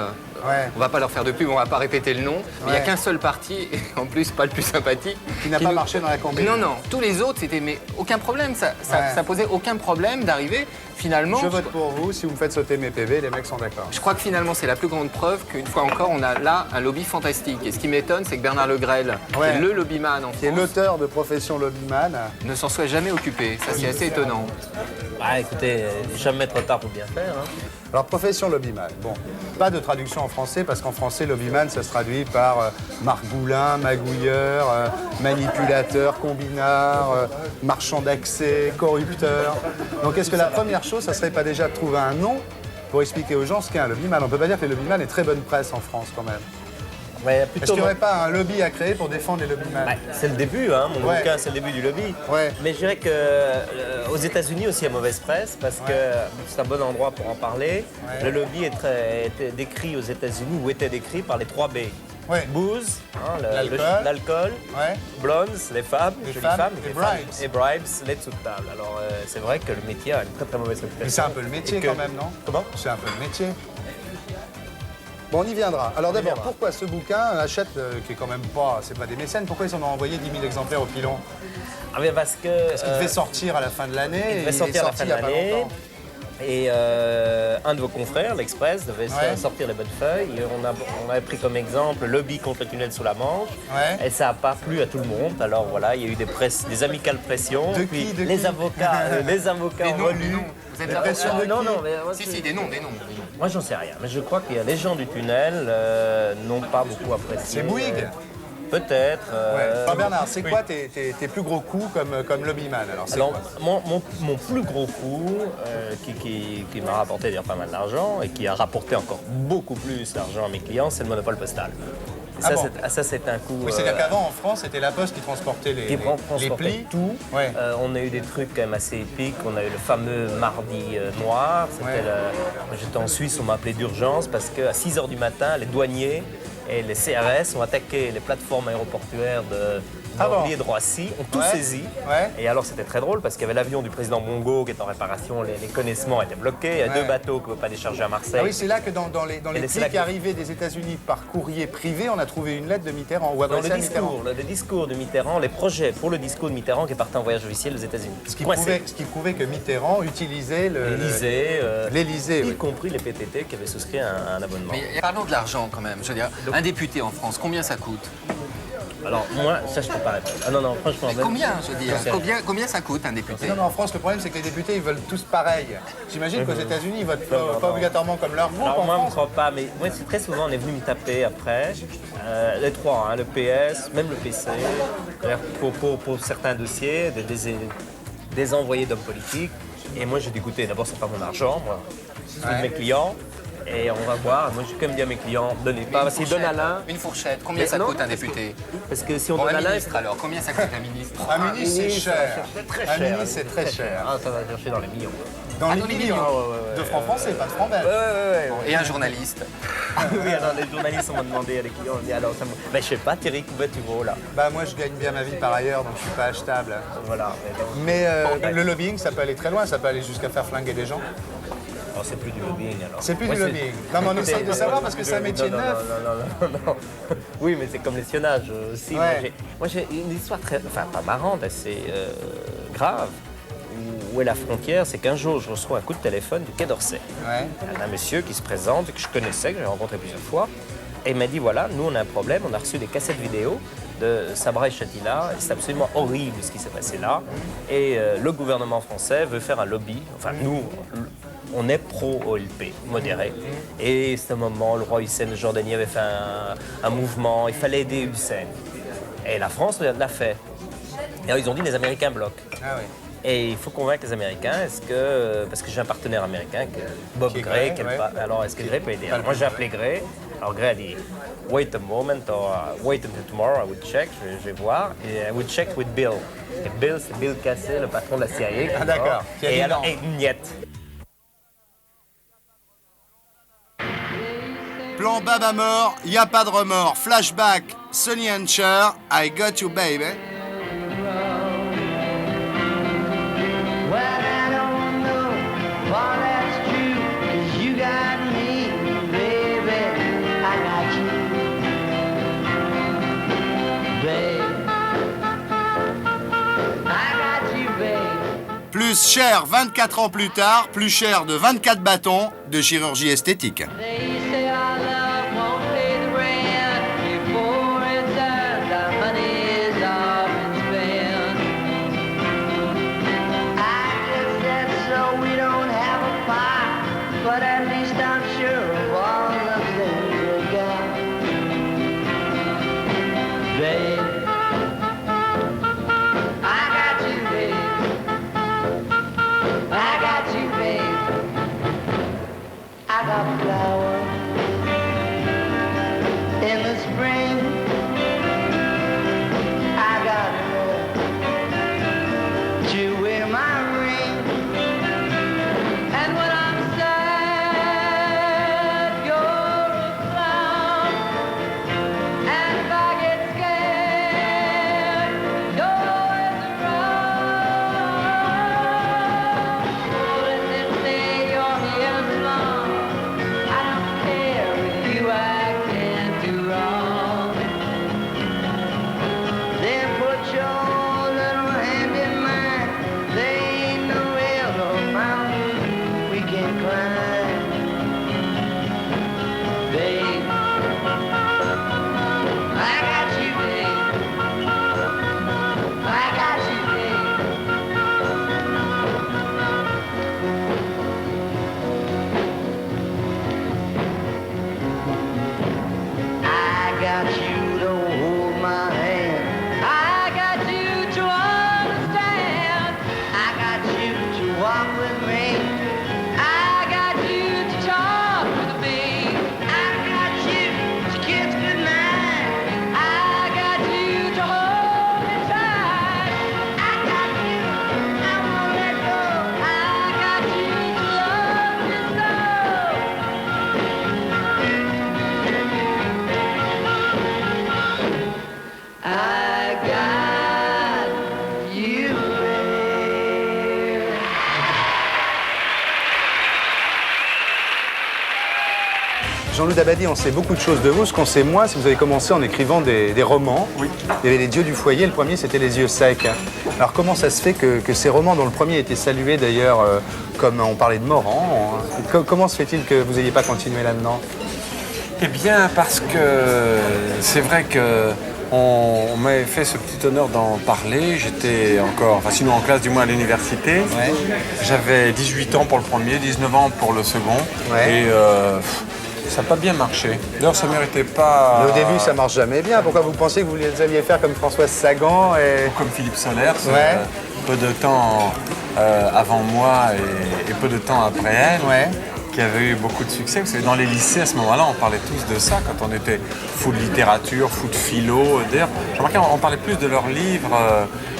On va pas leur faire de pub, on va pas répéter le nom. Mais il n'y a qu'un seul parti, et en plus pas le plus sympathique. Qui n'a pas marché dans la combine. Non. Tous les autres, c'était mais aucun problème. Ça posait aucun problème d'arriver. Finalement, je vote pour vous, si vous me faites sauter mes PV, les mecs sont d'accord. Je crois que finalement, c'est la plus grande preuve qu'une fois encore, on a là un lobby fantastique. Et ce qui m'étonne, c'est que Bernard Legrel, qui est le lobbyman en France, qui est l'auteur de Profession Lobbyman, ne s'en soit jamais occupé. Ça, c'est assez étonnant. Bah écoutez, jamais trop tard pour bien faire. Hein. Alors, Profession Lobbyman, bon, pas de traduction en français, parce qu'en français, lobbyman, ça se traduit par margoulin, magouilleur, manipulateur, combinard, marchand d'accès, corrupteur. Donc, est-ce que la première chose, ça serait pas déjà de trouver un nom pour expliquer aux gens ce qu'est un lobbyman? On peut pas dire que les lobbyman est très bonne presse en France, quand même. Ouais, est-ce qu'il n'y aurait pas un lobby à créer pour défendre les lobbyman? C'est le début, hein, mon bouquin, c'est le début du lobby. Mais je dirais qu'aux États-Unis aussi, il y a mauvaise presse, parce que c'est un bon endroit pour en parler. Le lobby est décrit aux États-Unis, ou était décrit par les 3 B. Booze, hein, l'alcool, blondes, les femmes, et bribes, les dessous de table. Alors c'est vrai que le métier a une très très mauvaise réputation. Mais c'est un peu le métier quand même, non? Comment? C'est un peu le métier. Bon, on y viendra. Alors d'abord, pourquoi ce bouquin, Hachette, qui est quand même pas, c'est pas des mécènes, pourquoi ils en ont envoyé 10 000 exemplaires au pilon? Ah mais parce qu'il devait sortir à la fin de l'année. Il devait sortir à la fin de l'année. Et un de vos confrères, l'Express, devait sortir les bonnes feuilles. Et on avait pris comme exemple le lobby contre le tunnel sous la Manche. Et ça n'a pas plu à tout le monde. Alors voilà, il y a eu des amicales pressions. Les avocats ont relu. Vous êtes pressions de qui? Non, mais si, des noms. Moi, j'en sais rien. Mais je crois que les gens du tunnel n'ont pas beaucoup apprécié. C'est Bouygues? Peut-être. Alors Bernard, c'est quoi tes plus gros coups comme lobbyman? Alors mon plus gros coup, qui m'a rapporté d'ailleurs pas mal d'argent et qui a rapporté encore beaucoup plus d'argent à mes clients, c'est le monopole postal. Ça, c'est un coup. Oui, c'est-à-dire qu'avant, en France, c'était la Poste qui transportait les plis. Tout. On a eu des trucs quand même assez épiques. On a eu le fameux mardi noir. J'étais en Suisse, on m'a appelé d'urgence parce qu'à 6h du matin, les douaniers et les CRS ont attaqué les plateformes aéroportuaires de Orly et de Roissy, ont tout saisi. Et alors c'était très drôle parce qu'il y avait l'avion du président Bongo qui est en réparation, les connaissements étaient bloqués, il y a 2 bateaux qui ne peuvent pas décharger à Marseille. Ah oui, c'est là que dans les plis qui arrivaient des États-Unis par courrier privé, on a trouvé une lettre de Mitterrand. Ou dans le discours de Mitterrand, les projets pour le discours de Mitterrand qui partait en voyage officiel aux États-Unis. Ce qui prouvait que Mitterrand utilisait l'Élysée, y compris les PTT qui avaient souscrit un abonnement. Mais parlons de l'argent quand même. Je veux dire, un député en France, combien ça coûte? Alors moi, ça je peux pas répondre. Ah non, franchement. Mais combien, je veux dire combien ça coûte un député? Non, en France, le problème c'est que les députés ils veulent tous pareil. J'imagine qu'aux États-Unis ils votent pas obligatoirement comme leur groupe. Alors moi, je ne crois pas, mais moi, très souvent on est venu me taper après. Les 3, le PS, même le PC, pour certains dossiers, des envoyés d'hommes politiques. Et moi j'ai dit écoutez, d'abord c'est pas mon argent, moi, c'est de mes clients. Et on va voir. Moi, je quand même dire à mes clients, donnez pas. Parce qu'ils donnent à l'un. Une fourchette. Combien ça coûte un député? Parce que si on Bon, donne un à l'un. ministre alors, combien ça coûte un ministre? Un ministre, c'est cher. Très Un cher. ministre, c'est très cher. Ah, ça va chercher dans les millions. Dans les millions. De francs français, pas de francs belges. Et un journaliste? Oui, alors les journalistes, on m'a demandé à les clients, on dit alors, ben, je sais pas, Thierry, combien tu vaux là? Bah moi je gagne bien ma vie par ailleurs, donc je suis pas achetable. Voilà. Mais le lobbying, ça peut aller très loin, ça peut aller jusqu'à faire flinguer des gens. Alors c'est plus du lobbying alors. C'est plus du lobbying. Non mais on essaie de savoir parce que c'est un métier neuf. Non. Oui, mais c'est comme l'espionnage aussi. Ouais. Moi j'ai une histoire très, enfin pas marrante, assez grave. Où est la frontière? C'est qu'un jour, je reçois un coup de téléphone du Quai d'Orsay. Un monsieur qui se présente, que je connaissais, que j'ai rencontré plusieurs fois. Et il m'a dit, voilà, nous on a un problème, on a reçu des cassettes vidéo de Sabra et Shatila. C'est absolument horrible ce qui s'est passé là. Et le gouvernement français veut faire un lobby. Enfin, nous, on est pro-OLP, modéré. Et c'est un moment, le roi Hussein de Jordanie avait fait un mouvement, il fallait aider Hussein. Et la France l'a fait. Et alors, ils ont dit, les Américains bloquent. Ah oui. Et il faut convaincre les Américains, parce que j'ai un partenaire américain, Bob Gray, alors est-ce que Gray peut aider? Alors, moi j'ai appelé Gray, alors Gray a dit wait a moment, or wait until tomorrow, I will check, je vais voir, et I will check with Bill. Et Bill, c'est Bill Cassé, le patron de la CIA. Ah d'accord. Et alors, niet. Plan Baba mort, y a pas de remords. Flashback, Sonny and Cher, I got you baby. Plus Cher 24 ans plus tard, plus cher de 24 bâtons de chirurgie esthétique. Jean-Loup Dabadi, on sait beaucoup de choses de vous. Ce qu'on sait moins, c'est que vous avez commencé en écrivant des romans. Oui. Il y avait Les Dieux du foyer, le premier c'était Les Yeux secs. Alors comment ça se fait que ces romans, dont le premier a été salué d'ailleurs, comme on parlait de Morand, comment se fait-il que vous n'ayez pas continué là-dedans? Eh bien, parce que c'est vrai que on m'avait fait ce petit honneur d'en parler. J'étais encore, enfin sinon en classe, du moins à l'université. Ouais. J'avais 18 ans pour le premier, 19 ans pour le second. Ouais. Et ça n'a pas bien marché. D'ailleurs, ça ne méritait pas... Mais au début, ça ne marche jamais bien. Pourquoi vous pensiez que vous alliez faire comme Françoise Sagan ou comme Philippe Solers, peu de temps avant moi et peu de temps après elle, qui avait eu beaucoup de succès. Vous savez, dans les lycées, à ce moment-là, on parlait tous de ça, quand on était fou de littérature, fou de philo. D'ailleurs, j'ai remarqué qu'on parlait plus de leurs livres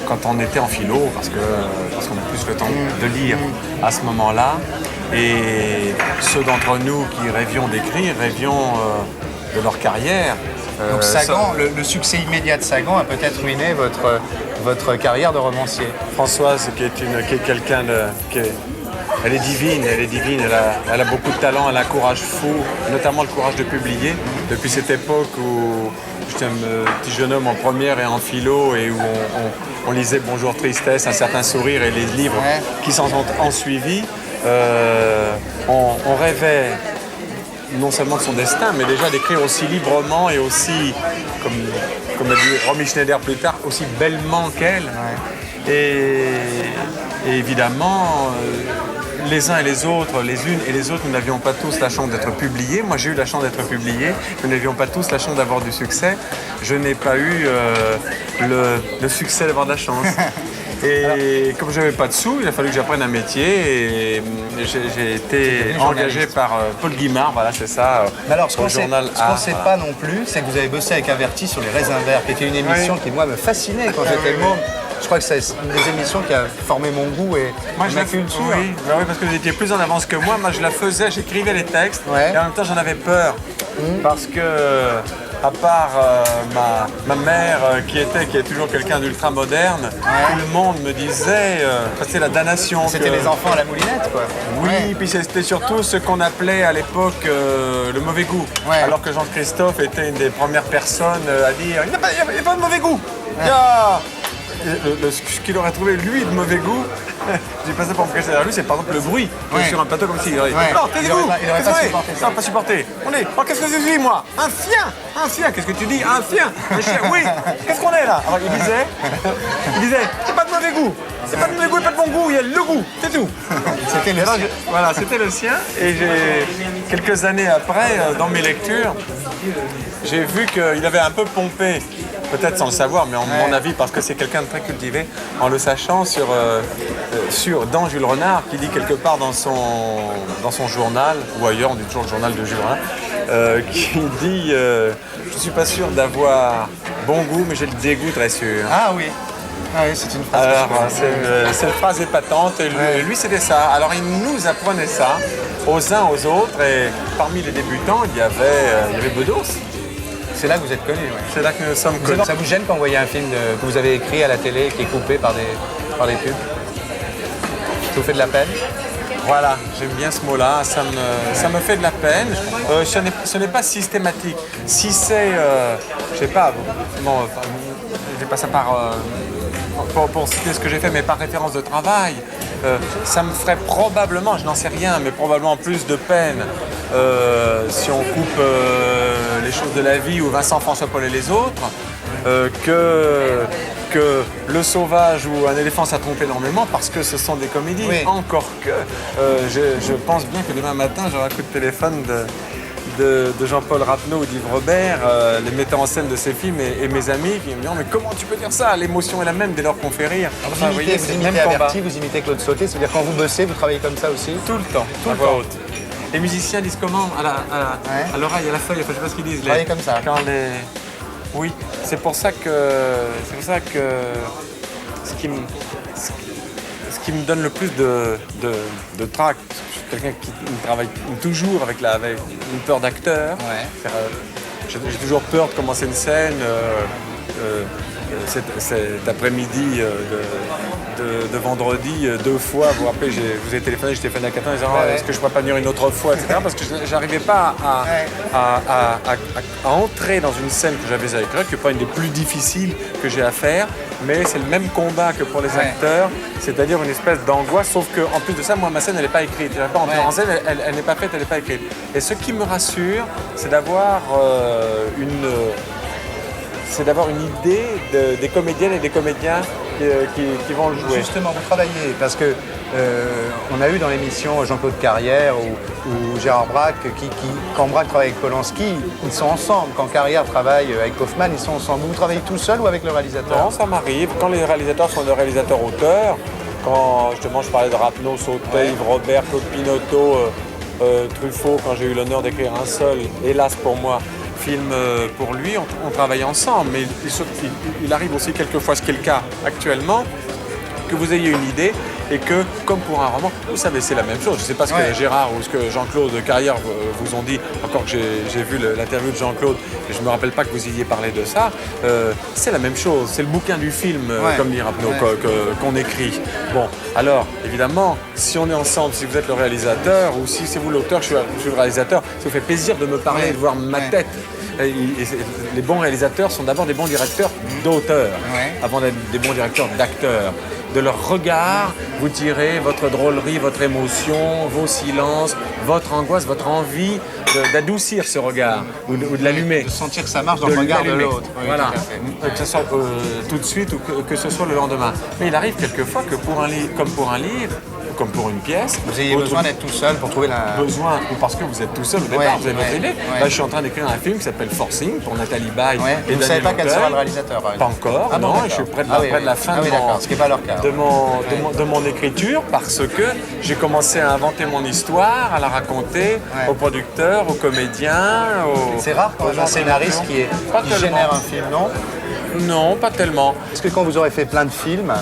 quand on était en philo, parce qu'on a plus le temps de lire à ce moment-là. Et ceux d'entre nous qui rêvions d'écrire, rêvions de leur carrière. Donc Sagan, le succès immédiat de Sagan a peut-être ruiné votre carrière de romancier. Françoise, qui est quelqu'un elle est divine, elle a beaucoup de talent, elle a un courage fou, notamment le courage de publier. Depuis cette époque où j'étais un petit jeune homme en première et en philo et où on lisait Bonjour Tristesse, Un certain sourire et les livres qui s'en ont suivi, on rêvait non seulement de son destin, mais déjà d'écrire aussi librement et aussi, comme a dit Romy Schneider plus tard, aussi bellement qu'elle. Et évidemment, les uns et les autres, les unes et les autres, nous n'avions pas tous la chance d'être publiés. Moi, j'ai eu la chance d'être publié. Nous n'avions pas tous la chance d'avoir du succès. Je n'ai pas eu le succès d'avoir de la chance. Et comme je n'avais pas de sous, il a fallu que j'apprenne un métier et j'ai été engagé par Paul Guimard, voilà, c'est ça. Mais alors, ce qu'on ne sait pas non plus, c'est que vous avez bossé avec Averti sur Les Raisins Verts, qui était une émission qui, moi, me fascinait quand j'étais môme. Je crois que c'est une des émissions qui a formé mon goût et ma culture. Oui, parce que vous étiez plus en avance que moi. Moi, je la faisais, j'écrivais les textes et en même temps, j'en avais peur. Parce que, à part ma mère, qui est toujours quelqu'un d'ultra moderne, tout le monde me disait, c'était la damnation. C'était les enfants à la moulinette, quoi. Oui, puis c'était surtout ce qu'on appelait à l'époque le mauvais goût. Alors que Jean-Christophe était une des premières personnes à dire, il n'y a pas de mauvais goût. Ce qu'il aurait trouvé, lui, de mauvais goût, j'ai passé pour me cacher derrière lui, c'est par exemple le bruit. Sur un plateau comme si il aurait dit non, taisez-vous. Il n'aurait pas supporté ça. Non, pas supporté. Qu'est-ce que je suis, moi? Un chien. Qu'est-ce que tu dis? Un chien. Un chien, oui. Qu'est-ce qu'on est là? Alors il disait, c'est pas de mauvais goût. C'est pas de mauvais goût et pas de bon goût, il y a le goût, c'est tout. C'était le sien. Voilà, c'était le sien. Et quelques années après, dans mes lectures, j'ai vu qu'il avait un peu pompé, peut-être sans le savoir, mais en mon avis, parce que c'est quelqu'un de très cultivé, en le sachant dans Jules Renard, qui dit quelque part dans son journal, ou ailleurs, on dit toujours le journal de Jules Renard, qui dit je ne suis pas sûr d'avoir bon goût, mais j'ai le dégoût très sûr. Ah oui. Ah oui, c'est une phrase. Alors, c'est une phrase épatante, et lui c'était ça. Alors il nous apprenait ça aux uns aux autres, et parmi les débutants, il y avait Bedos. C'est là que vous êtes connu. C'est là que nous sommes connus. Ça vous gêne quand vous voyez un film que vous avez écrit à la télé qui est coupé par des pubs? Ça vous fait de la peine? Voilà, j'aime bien ce mot-là, ça me fait de la peine. Ce n'est pas systématique. Si c'est, je sais pas, je vais pas ça par... pour citer ce que j'ai fait, mais par référence de travail, ça me ferait probablement, je n'en sais rien, mais probablement plus de peine si on coupe Les choses de la vie ou Vincent, François, Paul et les autres, que Le Sauvage ou Un éléphant ça trompe énormément parce que ce sont des comédies. Oui. Encore que je pense bien que demain matin j'aurai un coup de téléphone de Jean-Paul Rapneau ou d'Yves Robert, les metteurs en scène de ces films et mes amis qui me disent mais comment tu peux dire ça? L'émotion est la même dès lors qu'on fait rire. Vous imitez Averti, vous imitez Claude Sauté, c'est-à-dire quand vous bossez, vous travaillez comme ça aussi? Tout le temps, tout le temps. Les musiciens disent comment? À l'oreille, à la feuille, je sais pas ce qu'ils disent. Travailler comme ça. Oui, c'est pour ça que ce qui me donne le plus de trac, je suis quelqu'un qui travaille toujours avec une peur d'acteur. J'ai toujours peur de commencer une scène. Cet après-midi de vendredi, 2 fois, vous vous rappelez, je vous ai téléphoné, j'ai téléphoné à 4 ans en disant est-ce que je ne pourrais pas venir une autre fois, etc. Parce que je n'arrivais pas à entrer dans une scène que j'avais à écrire, qui n'est pas une des plus difficiles que j'ai à faire, mais c'est le même combat que pour les acteurs, c'est-à-dire une espèce d'angoisse, sauf qu'en plus de ça, moi, ma scène, elle n'est pas écrite. Je n'arrive pas à entrer en scène, elle n'est pas faite, elle n'est pas écrite. Et ce qui me rassure, c'est d'avoir une idée des comédiennes et des comédiens qui vont le jouer. Justement, vous travaillez, parce que on a eu dans l'émission Jean-Claude Carrière ou Gérard Braque, quand Braque travaille avec Polanski, ils sont ensemble. Quand Carrière travaille avec Kaufman, ils sont ensemble. Vous travaillez tout seul ou avec le réalisateur? Non, ça m'arrive. Quand les réalisateurs sont des réalisateurs-auteurs, quand justement je parlais de Rapneau, Sauté, Yves Robert, Claude Pinoteau, Truffaut, quand j'ai eu l'honneur d'écrire un seul, hélas pour moi, film pour lui, on travaille ensemble. Mais il arrive aussi quelquefois, ce qui est le cas actuellement, que vous ayez une idée et que, comme pour un roman, vous savez, c'est la même chose. Je ne sais pas ce que Gérard ou ce que Jean-Claude Carrière vous ont dit, encore que j'ai vu l'interview de Jean-Claude, et je ne me rappelle pas que vous ayez parlé de ça. C'est la même chose, c'est le bouquin du film, comme dit Rapneau, qu'on écrit. Bon, alors, évidemment, si on est ensemble, si vous êtes le réalisateur, ou si c'est vous l'auteur, je suis le réalisateur, ça vous fait plaisir de me parler, de voir ma tête. Et les bons réalisateurs sont d'abord des bons directeurs d'auteurs, avant d'être des bons directeurs d'acteurs. De leur regard, vous tirez votre drôlerie, votre émotion, vos silences, votre angoisse, votre envie d'adoucir ce regard ou de l'allumer. De sentir que ça marche dans le regard de l'autre. Oui, voilà, que ce soit tout de suite ou que ce soit le lendemain. Mais il arrive quelquefois que pour un livre, comme pour une pièce, vous ayez besoin d'être tout seul pour trouver la... Besoin, ou parce que vous êtes tout seul au départ, vous avez votre idée. Là, je suis en train d'écrire un film qui s'appelle Forcing pour Nathalie Baye et vous ne savez pas quel sera le réalisateur, par exemple? Pas encore, non, et je suis près de la fin de mon écriture parce que j'ai commencé à inventer mon histoire, à la raconter aux producteurs, aux comédiens, C'est rare quand un scénariste qui génère un film, non? Non, pas tellement. Est-ce que quand vous aurez fait plein de films,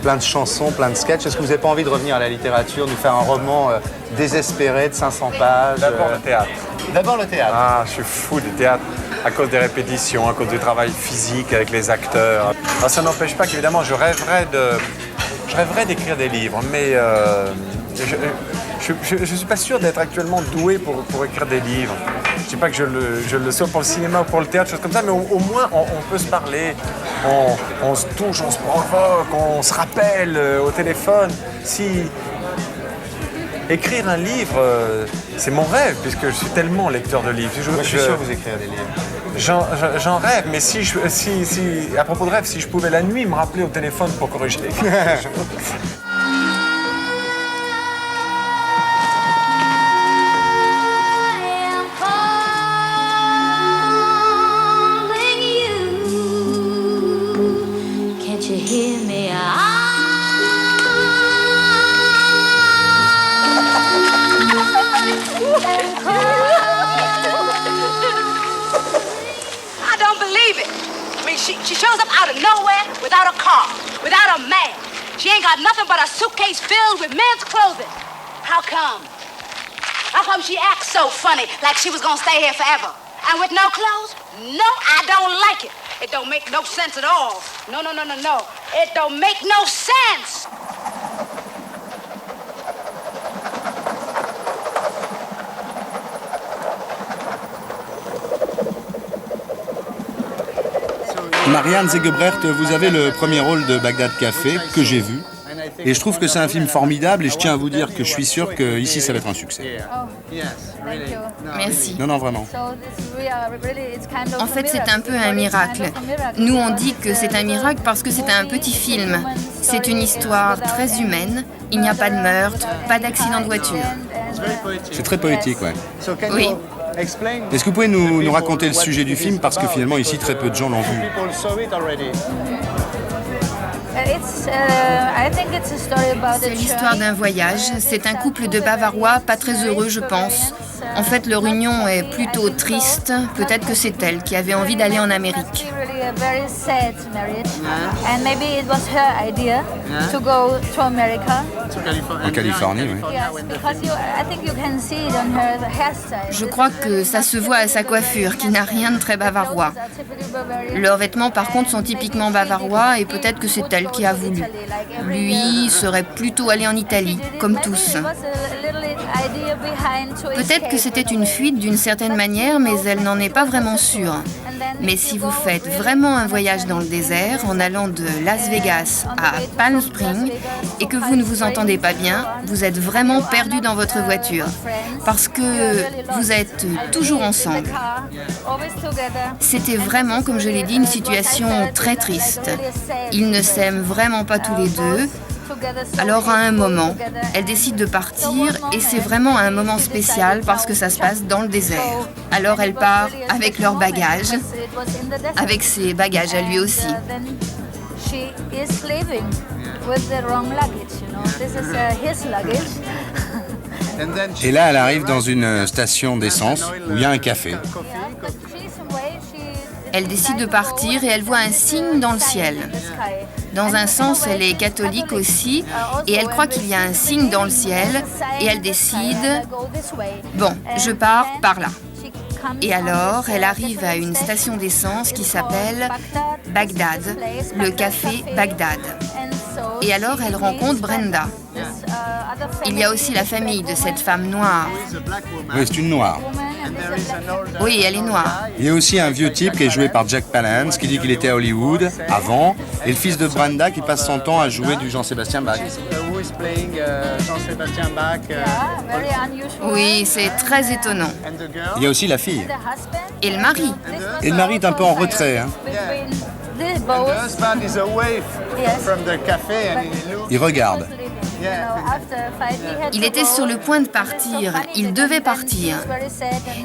plein de chansons, plein de sketchs, est-ce que vous n'avez pas envie de revenir à la littérature, nous faire un roman désespéré de 500 pages? D'abord le théâtre. D'abord le théâtre. Ah, je suis fou du théâtre à cause des répétitions, à cause du travail physique avec les acteurs. Alors, ça n'empêche pas qu'évidemment je rêverais d'écrire des livres, mais je ne suis pas sûr d'être actuellement doué pour écrire des livres. Je ne dis pas que je le sois pour le cinéma ou pour le théâtre, choses comme ça, mais au moins on peut se parler, on se touche, on se provoque, on se rappelle au téléphone. Si écrire un livre, c'est mon rêve, puisque je suis tellement lecteur de livres. Moi, je suis sûr que vous écrivez des livres. J'en rêve, mais à propos de rêve, si je pouvais la nuit me rappeler au téléphone pour corriger quelque chose. She shows up out of nowhere without a car, without a man. She ain't got nothing but a suitcase filled with men's clothing. How come? How come she acts so funny, like she was gonna stay here forever? And with no clothes? No, I don't like it. It don't make no sense at all. No. It don't make no sense. Marianne Zegebrecht, vous avez le premier rôle de Bagdad Café que j'ai vu. Et je trouve que c'est un film formidable et je tiens à vous dire que je suis sûr qu'ici ça va être un succès. Merci. Non, vraiment. En fait, c'est un peu un miracle. Nous, on dit que c'est un miracle parce que c'est un petit film. C'est une histoire très humaine. Il n'y a pas de meurtre, pas d'accident de voiture. C'est très poétique, ouais. Oui. Est-ce que vous pouvez nous raconter le sujet du film parce que finalement ici très peu de gens l'ont vu. C'est l'histoire d'un voyage. C'est un couple de Bavarois pas très heureux, je pense. En fait, leur union est plutôt triste. Peut-être que c'est elle qui avait envie d'aller en Amérique. En Californie, oui. Je crois que ça se voit à sa coiffure, qui n'a rien de très bavarois. Leurs vêtements, par contre, sont typiquement bavarois et peut-être que c'est elle qui a voulu. Lui serait plutôt allé en Italie, comme tous. Peut-être que c'était une fuite d'une certaine manière, mais elle n'en est pas vraiment sûre. Mais si vous faites vraiment un voyage dans le désert, en allant de Las Vegas à Palm Springs, et que vous ne vous entendez pas bien, vous êtes vraiment perdu dans votre voiture. Parce que vous êtes toujours ensemble. C'était vraiment, comme je l'ai dit, une situation très triste. Ils ne s'aiment vraiment pas tous les deux. Alors à un moment, elle décide de partir et c'est vraiment un moment spécial parce que ça se passe dans le désert. Alors elle part avec leurs bagages, avec ses bagages à lui aussi. Et là, elle arrive dans une station d'essence où il y a un café. Elle décide de partir et elle voit un signe dans le ciel. Dans un sens, elle est catholique aussi et elle croit qu'il y a un signe dans le ciel et elle décide, bon, je pars par là. Et alors, elle arrive à une station d'essence qui s'appelle Bagdad, le café Bagdad. Et alors, elle rencontre Brenda. Il y a aussi la famille de cette femme noire. Oui, c'est une noire. Oui, elle est noire. Il y a aussi un vieux type qui est joué par Jack Palance, qui dit qu'il était à Hollywood avant, et le fils de Brenda qui passe son temps à jouer du Jean-Sébastien Bach. Oui, c'est très étonnant. Il y a aussi la fille. Et le mari. Et le mari est un peu en retrait. Hein. Il regarde. Il était sur le point de partir, il devait partir.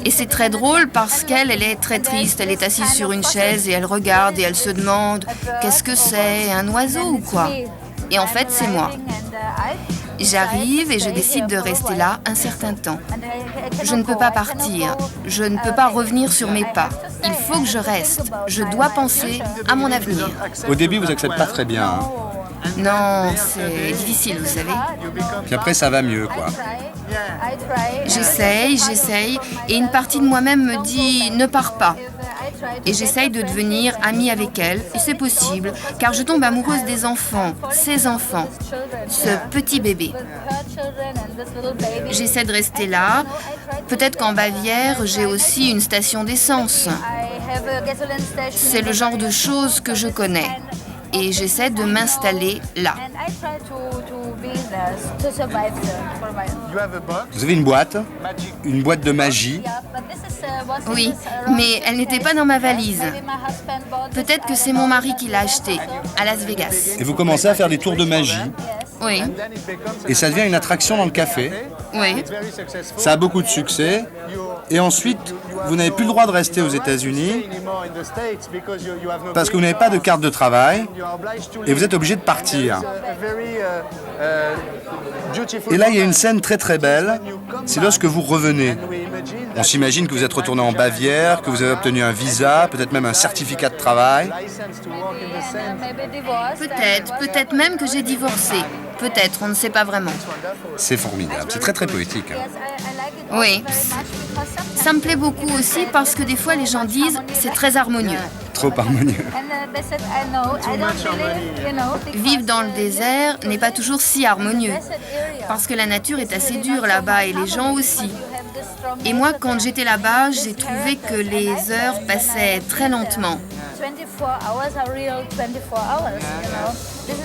Et c'est très drôle parce qu'elle est très triste, elle est assise sur une chaise et elle regarde et elle se demande « Qu'est-ce que c'est, un oiseau ou quoi ?» Et en fait, c'est moi. J'arrive et je décide de rester là un certain temps. Je ne peux pas partir, je ne peux pas revenir sur mes pas. Il faut que je reste, je dois penser à mon avenir. Au début, vous n'acceptez pas très bien. Hein. Non, c'est difficile, vous savez. Puis après, ça va mieux, quoi. J'essaye, et une partie de moi-même me dit « ne pars pas ». Et j'essaye de devenir amie avec elle, et c'est possible, car je tombe amoureuse des enfants, ses enfants, ce petit bébé. J'essaie de rester là. Peut-être qu'en Bavière, j'ai aussi une station d'essence. C'est le genre de choses que je connais. Et j'essaie de m'installer là. Vous avez une boîte de magie. Oui, mais elle n'était pas dans ma valise. Peut-être que c'est mon mari qui l'a achetée à Las Vegas. Et vous commencez à faire des tours de magie. Oui. Et ça devient une attraction dans le café. Oui. Ça a beaucoup de succès. Et ensuite, vous n'avez plus le droit de rester aux États-Unis parce que vous n'avez pas de carte de travail et vous êtes obligé de partir. Et là, il y a une scène très très belle, c'est lorsque vous revenez. On s'imagine que vous êtes retourné en Bavière, que vous avez obtenu un visa, peut-être même un certificat de travail. Peut-être même que j'ai divorcé. Peut-être, on ne sait pas vraiment. C'est formidable, c'est très très poétique. Oui. Ça me plaît beaucoup aussi parce que des fois les gens disent c'est très harmonieux. Trop harmonieux. Vivre dans le désert n'est pas toujours si harmonieux parce que la nature est assez dure là-bas et les gens aussi. Et moi, quand j'étais là-bas, j'ai trouvé que les heures passaient très lentement.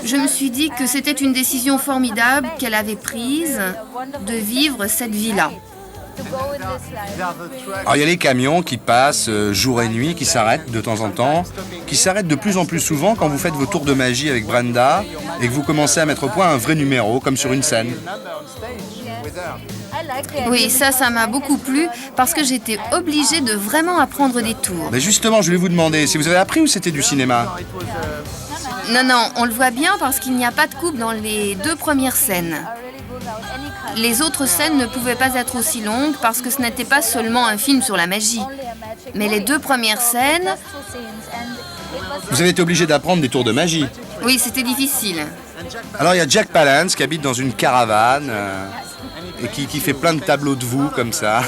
Je me suis dit que c'était une décision formidable qu'elle avait prise de vivre cette vie-là. Alors il y a les camions qui passent jour et nuit, qui s'arrêtent de temps en temps, qui s'arrêtent de plus en plus souvent quand vous faites vos tours de magie avec Brenda et que vous commencez à mettre au point un vrai numéro, comme sur une scène. Oui, ça m'a beaucoup plu parce que j'étais obligée de vraiment apprendre des tours. Mais justement, je voulais vous demander, si vous avez appris ou c'était du cinéma? Non, on le voit bien parce qu'il n'y a pas de coupe dans les 2 premières scènes. Les autres scènes ne pouvaient pas être aussi longues parce que ce n'était pas seulement un film sur la magie. Mais les 2 premières scènes... Vous avez été obligé d'apprendre des tours de magie? Oui, c'était difficile. Alors il y a Jack Palance qui habite dans une caravane et qui fait plein de tableaux de vous comme ça.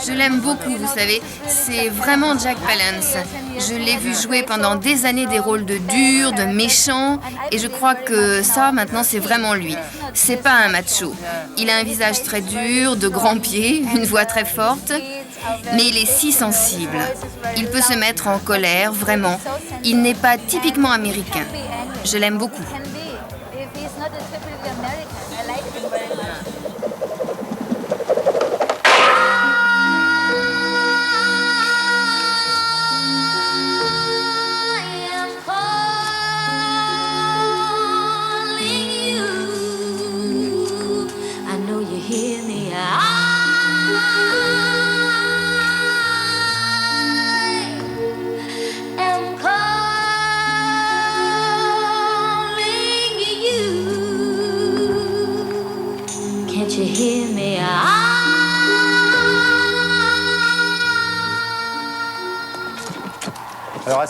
Je l'aime beaucoup, vous savez. C'est vraiment Jack Palance. Je l'ai vu jouer pendant des années des rôles de dur, de méchant, et je crois que ça, maintenant, c'est vraiment lui. C'est pas un macho. Il a un visage très dur, de grands pieds, une voix très forte, mais il est si sensible. Il peut se mettre en colère, vraiment. Il n'est pas typiquement américain. Je l'aime beaucoup.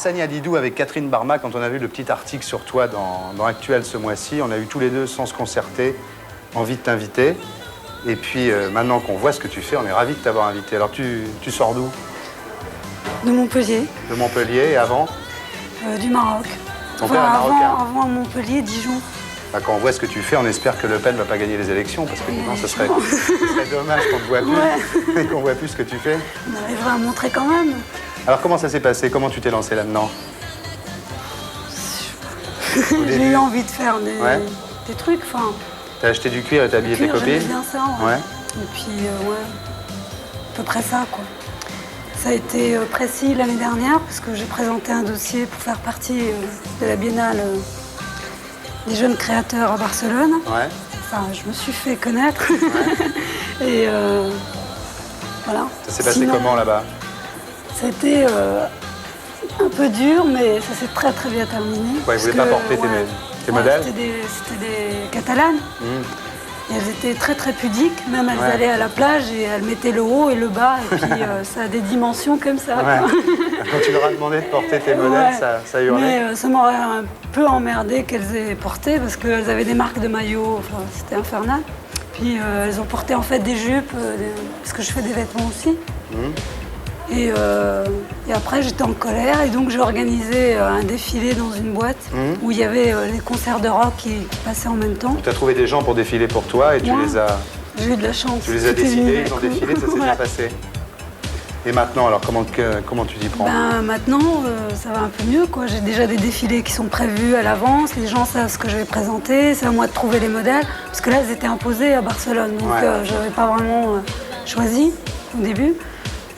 Hassani Hadidou avec Catherine Barma, quand on a vu le petit article sur toi dans Actuel ce mois-ci, on a eu tous les deux, sans se concerter, envie de t'inviter. Et puis maintenant qu'on voit ce que tu fais, on est ravis de t'avoir invité. Alors tu sors d'où? De Montpellier. De Montpellier, et avant? Du Maroc. Ton père est marocain. Avant Montpellier, Dijon. Bah, quand on voit ce que tu fais, on espère que Le Pen ne va pas gagner les élections, parce que sinon, ce serait dommage qu'on ne voit plus, qu'on voit plus ce que tu fais. On arrivera à montrer quand même. Alors comment ça s'est passé? Comment tu t'es lancé là-dedans? J'ai eu envie de faire des trucs, enfin... T'as acheté du cuir et t'as habillé tes copines? J'aimais bien ça, ouais. Et puis, à peu près ça, quoi. Ça a été précis l'année dernière, parce que j'ai présenté un dossier pour faire partie de la Biennale des jeunes créateurs à Barcelone. Ouais. Enfin, je me suis fait connaître. Et voilà. Ça s'est passé comment là-bas? C'était un peu dur, mais ça s'est très très bien terminé. Ouais, ils voulaient pas porter tes modèles? C'était des Catalanes. Et elles étaient très très pudiques, même elles allaient à la plage et elles mettaient le haut et le bas, et puis ça a des dimensions comme ça. Ouais. Quand tu leur as demandé de porter tes modèles, ça hurlait. Mais ça m'aurait un peu emmerdé qu'elles aient porté, parce qu'elles avaient des marques de maillots, enfin, c'était infernal. Puis elles ont porté en fait des jupes, parce que je fais des vêtements aussi. Et après, j'étais en colère, et donc j'ai organisé un défilé dans une boîte où il y avait les concerts de rock qui passaient en même temps. Tu as trouvé des gens pour défiler pour toi et tu les as... J'ai eu de la chance. Tu les as décidés, ils ont défilé, ça s'est bien passé. Et maintenant, alors, comment tu t'y prends? Maintenant, ça va un peu mieux, quoi. J'ai déjà des défilés qui sont prévus à l'avance, les gens savent ce que je vais présenter, c'est à moi de trouver les modèles, parce que là, elles étaient imposées à Barcelone, donc je n'avais pas vraiment choisi au début.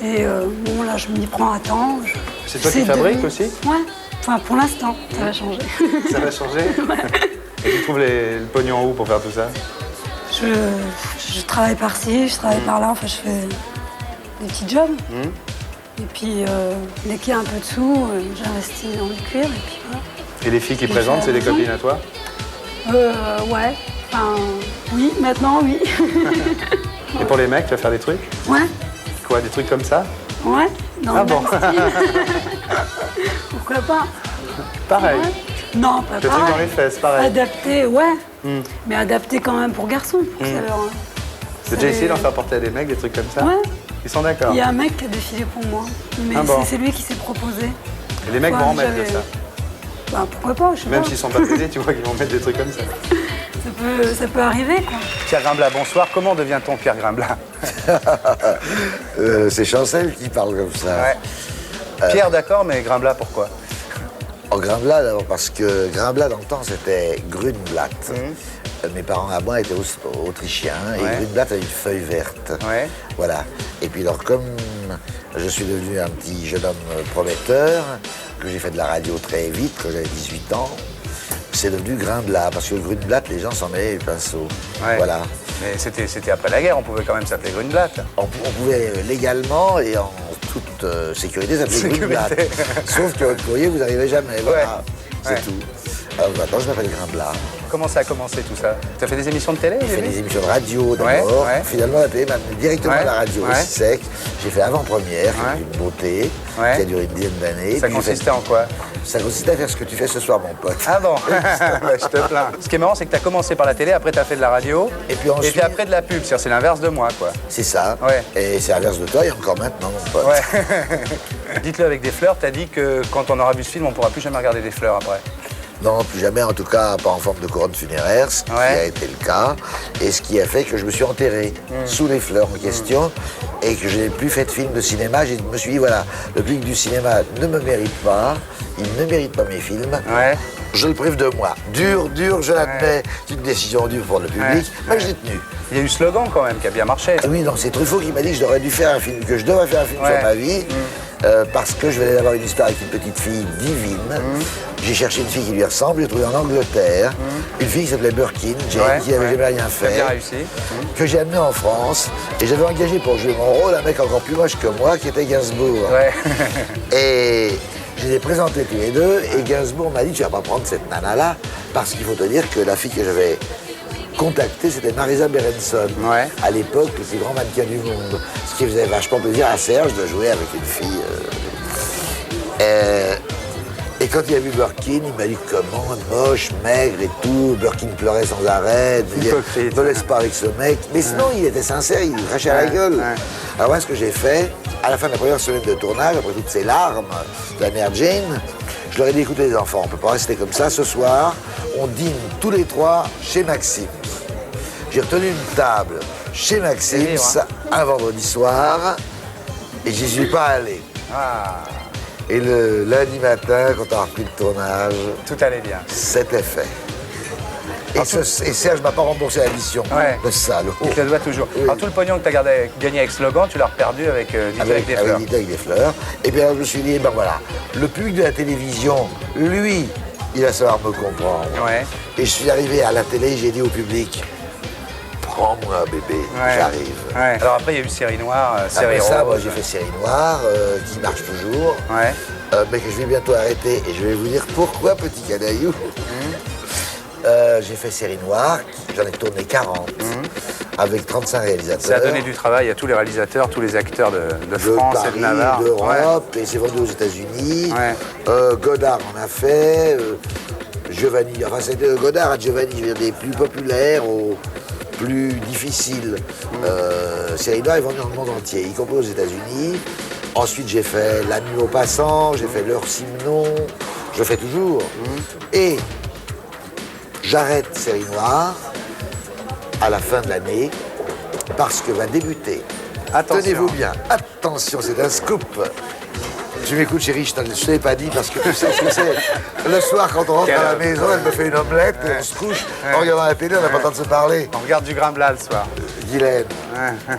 Et bon, là, je m'y prends à temps. C'est toi qui fabriques aussi? Ouais. Enfin, pour l'instant, ça va changer. Ça va changer? Et tu trouves le pognon où pour faire tout ça? Je travaille par-ci, je travaille par-là. Enfin, je fais des petits jobs. Et puis, dès qu'il y a un peu de sous, j'investis dans le cuir. Et puis voilà. Et les filles qui présentent, c'est des copines à toi? Ouais. Enfin, oui, maintenant, oui. Et pour les mecs, tu vas faire des trucs? Ouais. Quoi, des trucs comme ça? Ouais, dans le même style. Pourquoi pas? Pareil. Ouais. Non, pas pareil. Des trucs dans les fesses, pareil. Adapté, ouais. Mais adapté quand même pour garçons, pour que ça leur... T'as déjà essayé d'en faire porter à des mecs, des trucs comme ça? Ouais. Ils sont d'accord? Il y a un mec qui a défilé pour moi, mais c'est lui qui s'est proposé. Et les mecs vont en mettre de ça? Bah, pourquoi pas, je sais pas. Même s'ils sont pas plaisés, tu vois qu'ils vont mettre des trucs comme ça. Ça peut arriver, quoi. Pierre Grimblat, bonsoir. Comment devient-on Pierre Grimblat? C'est Chancel qui parle comme ça. Ouais. Pierre, d'accord, mais Grimblat, pourquoi? Grimblat, d'abord parce que Grimblat, dans le temps, c'était Grünblatt. Mes parents à moi étaient autrichiens et Grünblatt a une feuille verte. Ouais. Voilà. Et puis alors, comme je suis devenu un petit jeune homme prometteur, que j'ai fait de la radio très vite, quand j'avais 18 ans, c'est devenu Grimblat, parce que le Grünblatt, les gens s'en mêlaient les pinceaux. Ouais. Voilà. Mais c'était après la guerre, on pouvait quand même s'appeler Grünblatt. On pouvait légalement et en toute sécurité s'appeler Grünblatt. Sauf que votre courrier, vous n'arrivez jamais. Voilà. C'est tout. Alors maintenant, je m'appelle Grimblat. Comment ça a commencé tout ça? Tu as fait des émissions de télé? J'ai fait des émissions de radio d'abord. Finalement, la télé m'a amené directement à la radio, aussi sec. J'ai fait avant-première, qui est une beauté, qui a duré une dizaine d'années. Ça consistait en quoi? Ça consistait à faire ce que tu fais ce soir, mon pote. Ah bon? Je te plains. Ce qui est marrant, c'est que tu as commencé par la télé, après tu as fait de la radio, et puis après de la pub. C'est l'inverse de moi, quoi. C'est ça. Et c'est l'inverse de toi, et encore maintenant, mon pote. Dites-le avec des fleurs, tu as dit que quand on aura vu ce film, on ne pourra plus jamais regarder des fleurs après. Non, plus jamais, en tout cas pas en forme de couronne funéraire, ce qui a été le cas, et ce qui a fait que je me suis enterré sous les fleurs en question, et que je n'ai plus fait de film de cinéma. Je me suis dit, voilà, le public du cinéma ne me mérite pas, il ne mérite pas mes films, je le prive de moi. Dur, je l'admets, c'est une décision dure pour le public, mais je l'ai tenu. Il y a eu Slogan quand même, qui a bien marché. Oui, non, c'est Truffaut qui m'a dit que je devrais faire un film sur ma vie, parce que je venais d'avoir une histoire avec une petite fille divine. J'ai cherché une fille qui lui ressemble, j'ai trouvé en Angleterre une fille qui s'appelait Birkin, Jane, qui n'avait jamais rien fait, bien réussi. Que j'ai amenée en France, et j'avais engagé pour jouer mon rôle un mec encore plus moche que moi, qui était Gainsbourg. Et je les ai présentés tous les deux, et Gainsbourg m'a dit, tu vas pas prendre cette nana-là, parce qu'il faut te dire que la fille que j'avais contactée, c'était Marisa Berenson, à l'époque, le plus grand mannequin du monde. Ce qui faisait vachement plaisir à Serge de jouer avec une fille. quand il a vu Birkin, il m'a dit comment, moche, maigre et tout. Birkin pleurait sans arrêt. Il ne me laisse pas avec ce mec. Mais sinon, il était sincère, il lui crachait à la gueule. Alors moi, ce que j'ai fait, à la fin de la première semaine de tournage, après toutes ces larmes de la mère Jane, je leur ai dit, écoutez les enfants, on ne peut pas rester comme ça. Ce soir, on dîne tous les trois chez Maxime. J'ai retenu une table chez Maxime, un vendredi soir, et j'y suis pas allé. Et le lundi matin, quand on a repris le tournage, tout allait bien. C'était fait. Et Serge m'a pas remboursé l'addition. Le salaud. Il te le doit toujours. Oui. Alors tout le pognon que tu as gagné avec Slogan, tu l'as perdu avec Dîner avec des fleurs. Avec des fleurs. Et bien je me suis dit, ben voilà, le public de la télévision, lui, il va savoir me comprendre. Et je suis arrivé à la télé, j'ai dit au public, prends-moi bébé, j'arrive. Alors après il y a eu Série Noire, Série Rose. Ça, moi j'ai fait Série Noire, qui marche toujours, mais que je vais bientôt arrêter. Et je vais vous dire pourquoi, petit canaillou. J'ai fait Série Noire, j'en ai tourné 40, avec 35 réalisateurs. Ça a donné du travail à tous les réalisateurs, tous les acteurs de France Paris, et de Navarre. d'Europe, et c'est vendu aux États-Unis. Godard en a fait, Giovanni, enfin c'était Godard à Giovanni, je veux dire, des plus populaires aux plus difficiles. Série Noire est vendue dans le monde entier, y compris aux États-Unis. Ensuite j'ai fait La Nuit aux passants, j'ai fait L'heure Simon, je fais toujours. Et j'arrête Série Noire à la fin de l'année parce que va débuter. Tenez-vous bien, attention, c'est un scoop. Tu m'écoutes chérie, je ne te l'ai pas dit parce que tu sais ce que c'est. Le soir quand on rentre à la maison, elle me fait une omelette, on se couche, en regardant la télé, on n'a pas le temps de se parler. On regarde du Grimblat le soir. Guylaine.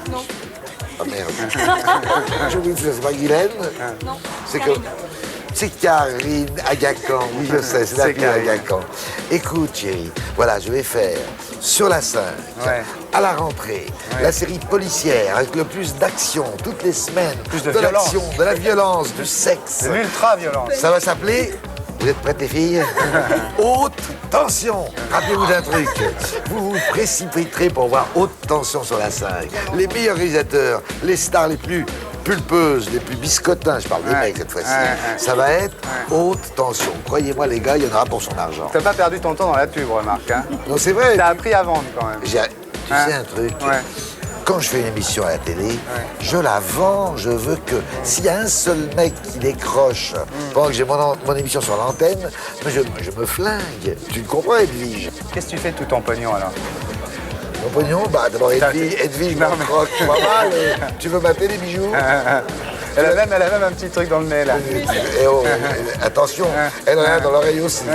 Non. Oh merde. Je vous dis, c'est pas Guylaine? Non. C'est que... C'est Karine Agacan, oui je sais, c'est la fille Agacan. Écoute chérie, voilà, je vais faire sur la 5, à la rentrée, la série policière avec le plus d'action, toutes les semaines, plus de l'action, de la violence, du sexe. De l'ultra-violence. Ça va s'appeler, vous êtes prêtes les filles? Haute tension. Rappelez-vous d'un truc, vous vous précipiterez pour voir Haute tension sur la 5. Les meilleurs réalisateurs, les stars les plus pulpeuses, les plus biscotins, je parle des mecs cette fois-ci, ça va être Haute tension. Croyez-moi les gars, il y en aura pour son argent. T'as pas perdu ton temps dans la pub, remarque, hein? Non, c'est vrai. T'as appris à vendre quand même. Tu sais un truc, quand je fais une émission à la télé, je la vends, je veux que s'il y a un seul mec qui décroche pendant que j'ai mon émission sur l'antenne, je me flingue. Tu me comprends, Edwige? Qu'est-ce que tu fais de tout ton pognon alors? Mon pognon, bah d'abord Edwige m'en croque pas mal. Tu veux mater les bijoux? Elle a même un petit truc dans le nez là. Et oh, attention, elle en a dans l'oreille aussi.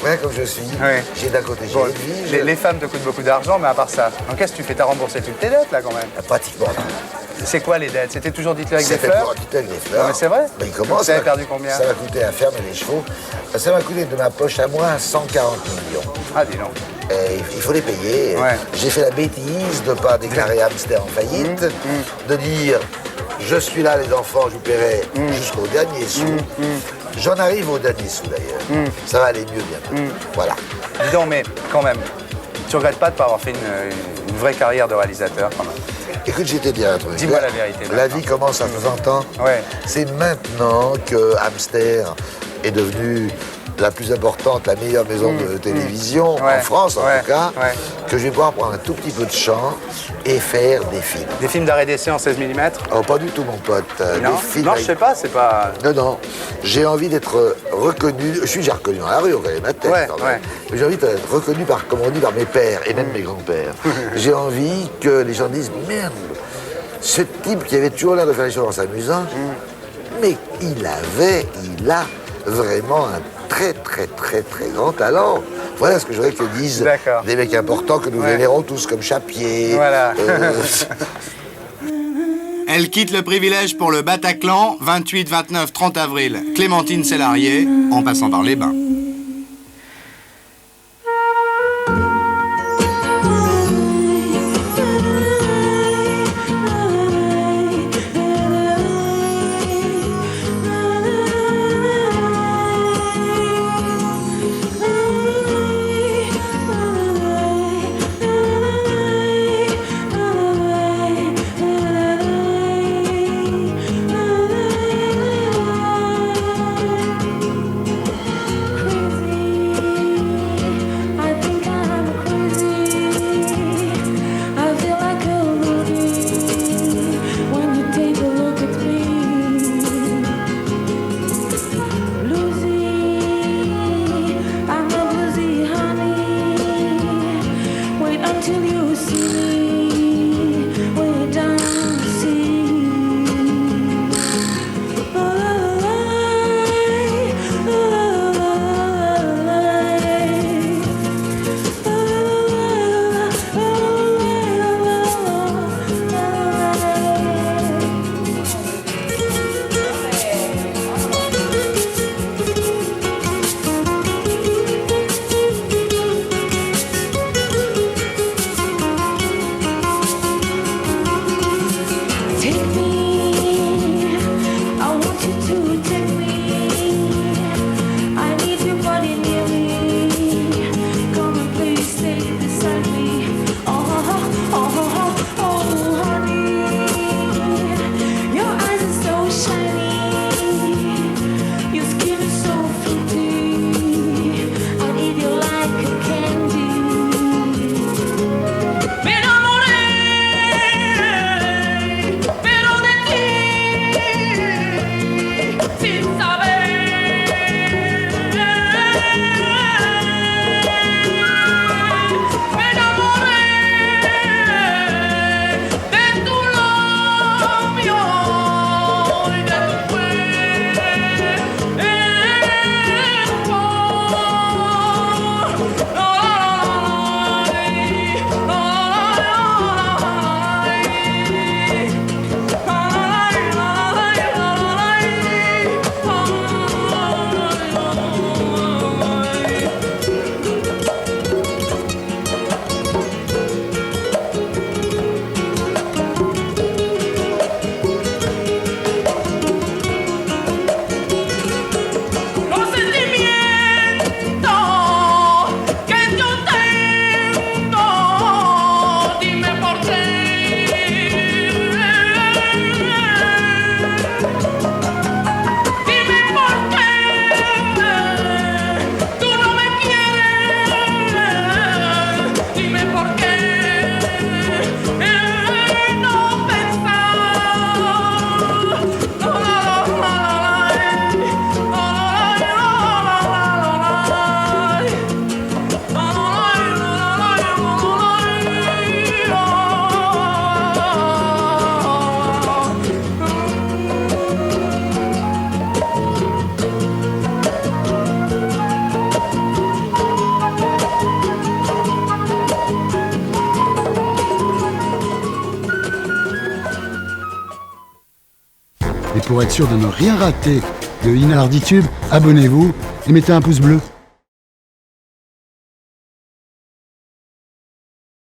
Ouais, comme je suis. J'ai d'un côté Edwige. Les femmes te coûtent beaucoup d'argent, mais à part ça, donc qu'est-ce que tu fais? T'as remboursé toutes tes dettes là quand même? Pratiquement. C'est quoi les dettes? C'était toujours Dites-le avec des fleurs? Dites-le avec des fleurs. Non, mais c'est vrai? Mais comment ça a perdu combien? Ça m'a coûté à fermer les chevaux. Ça m'a coûté de ma poche à moi 140 millions. Ah, dis donc. Il faut les payer. J'ai fait la bêtise de ne pas déclarer Hamster en faillite, de dire je suis là les enfants, je vous paierai jusqu'au dernier sou. J'en arrive au dernier sou d'ailleurs. Ça va aller mieux bientôt. Voilà. Dis donc, mais quand même, tu regrettes pas de ne pas avoir fait une vraie carrière de réalisateur quand même? Écoute, je vais te dire un truc. Dis-moi la vérité. La vie commence à 60 ans. C'est maintenant que Hamster est devenu la plus importante, la meilleure maison de télévision, en France en tout cas, que je vais pouvoir prendre un tout petit peu de champ et faire des films. Des films d'arrêt d'essai en 16 mm? Oh, pas du tout, mon pote. Non, non je sais pas, c'est pas... Non. J'ai envie d'être reconnu, je suis déjà reconnu dans la rue, on connaît ma tête. Mais j'ai envie d'être reconnu par, comme on dit, par mes pères et même mes grands-pères. J'ai envie que les gens disent, merde, ce type qui avait toujours l'air de faire les choses en s'amusant, mais il a vraiment un très grand talent. Voilà ce que je voudrais que disent des mecs importants que nous vénérons tous comme Chapier. Voilà. Elle quitte le privilège pour le Bataclan, 28, 29, 30 avril. Clémentine Célarié, en passant par les Bains. Pour être sûr de ne rien rater de Inarditube, abonnez-vous et mettez un pouce bleu.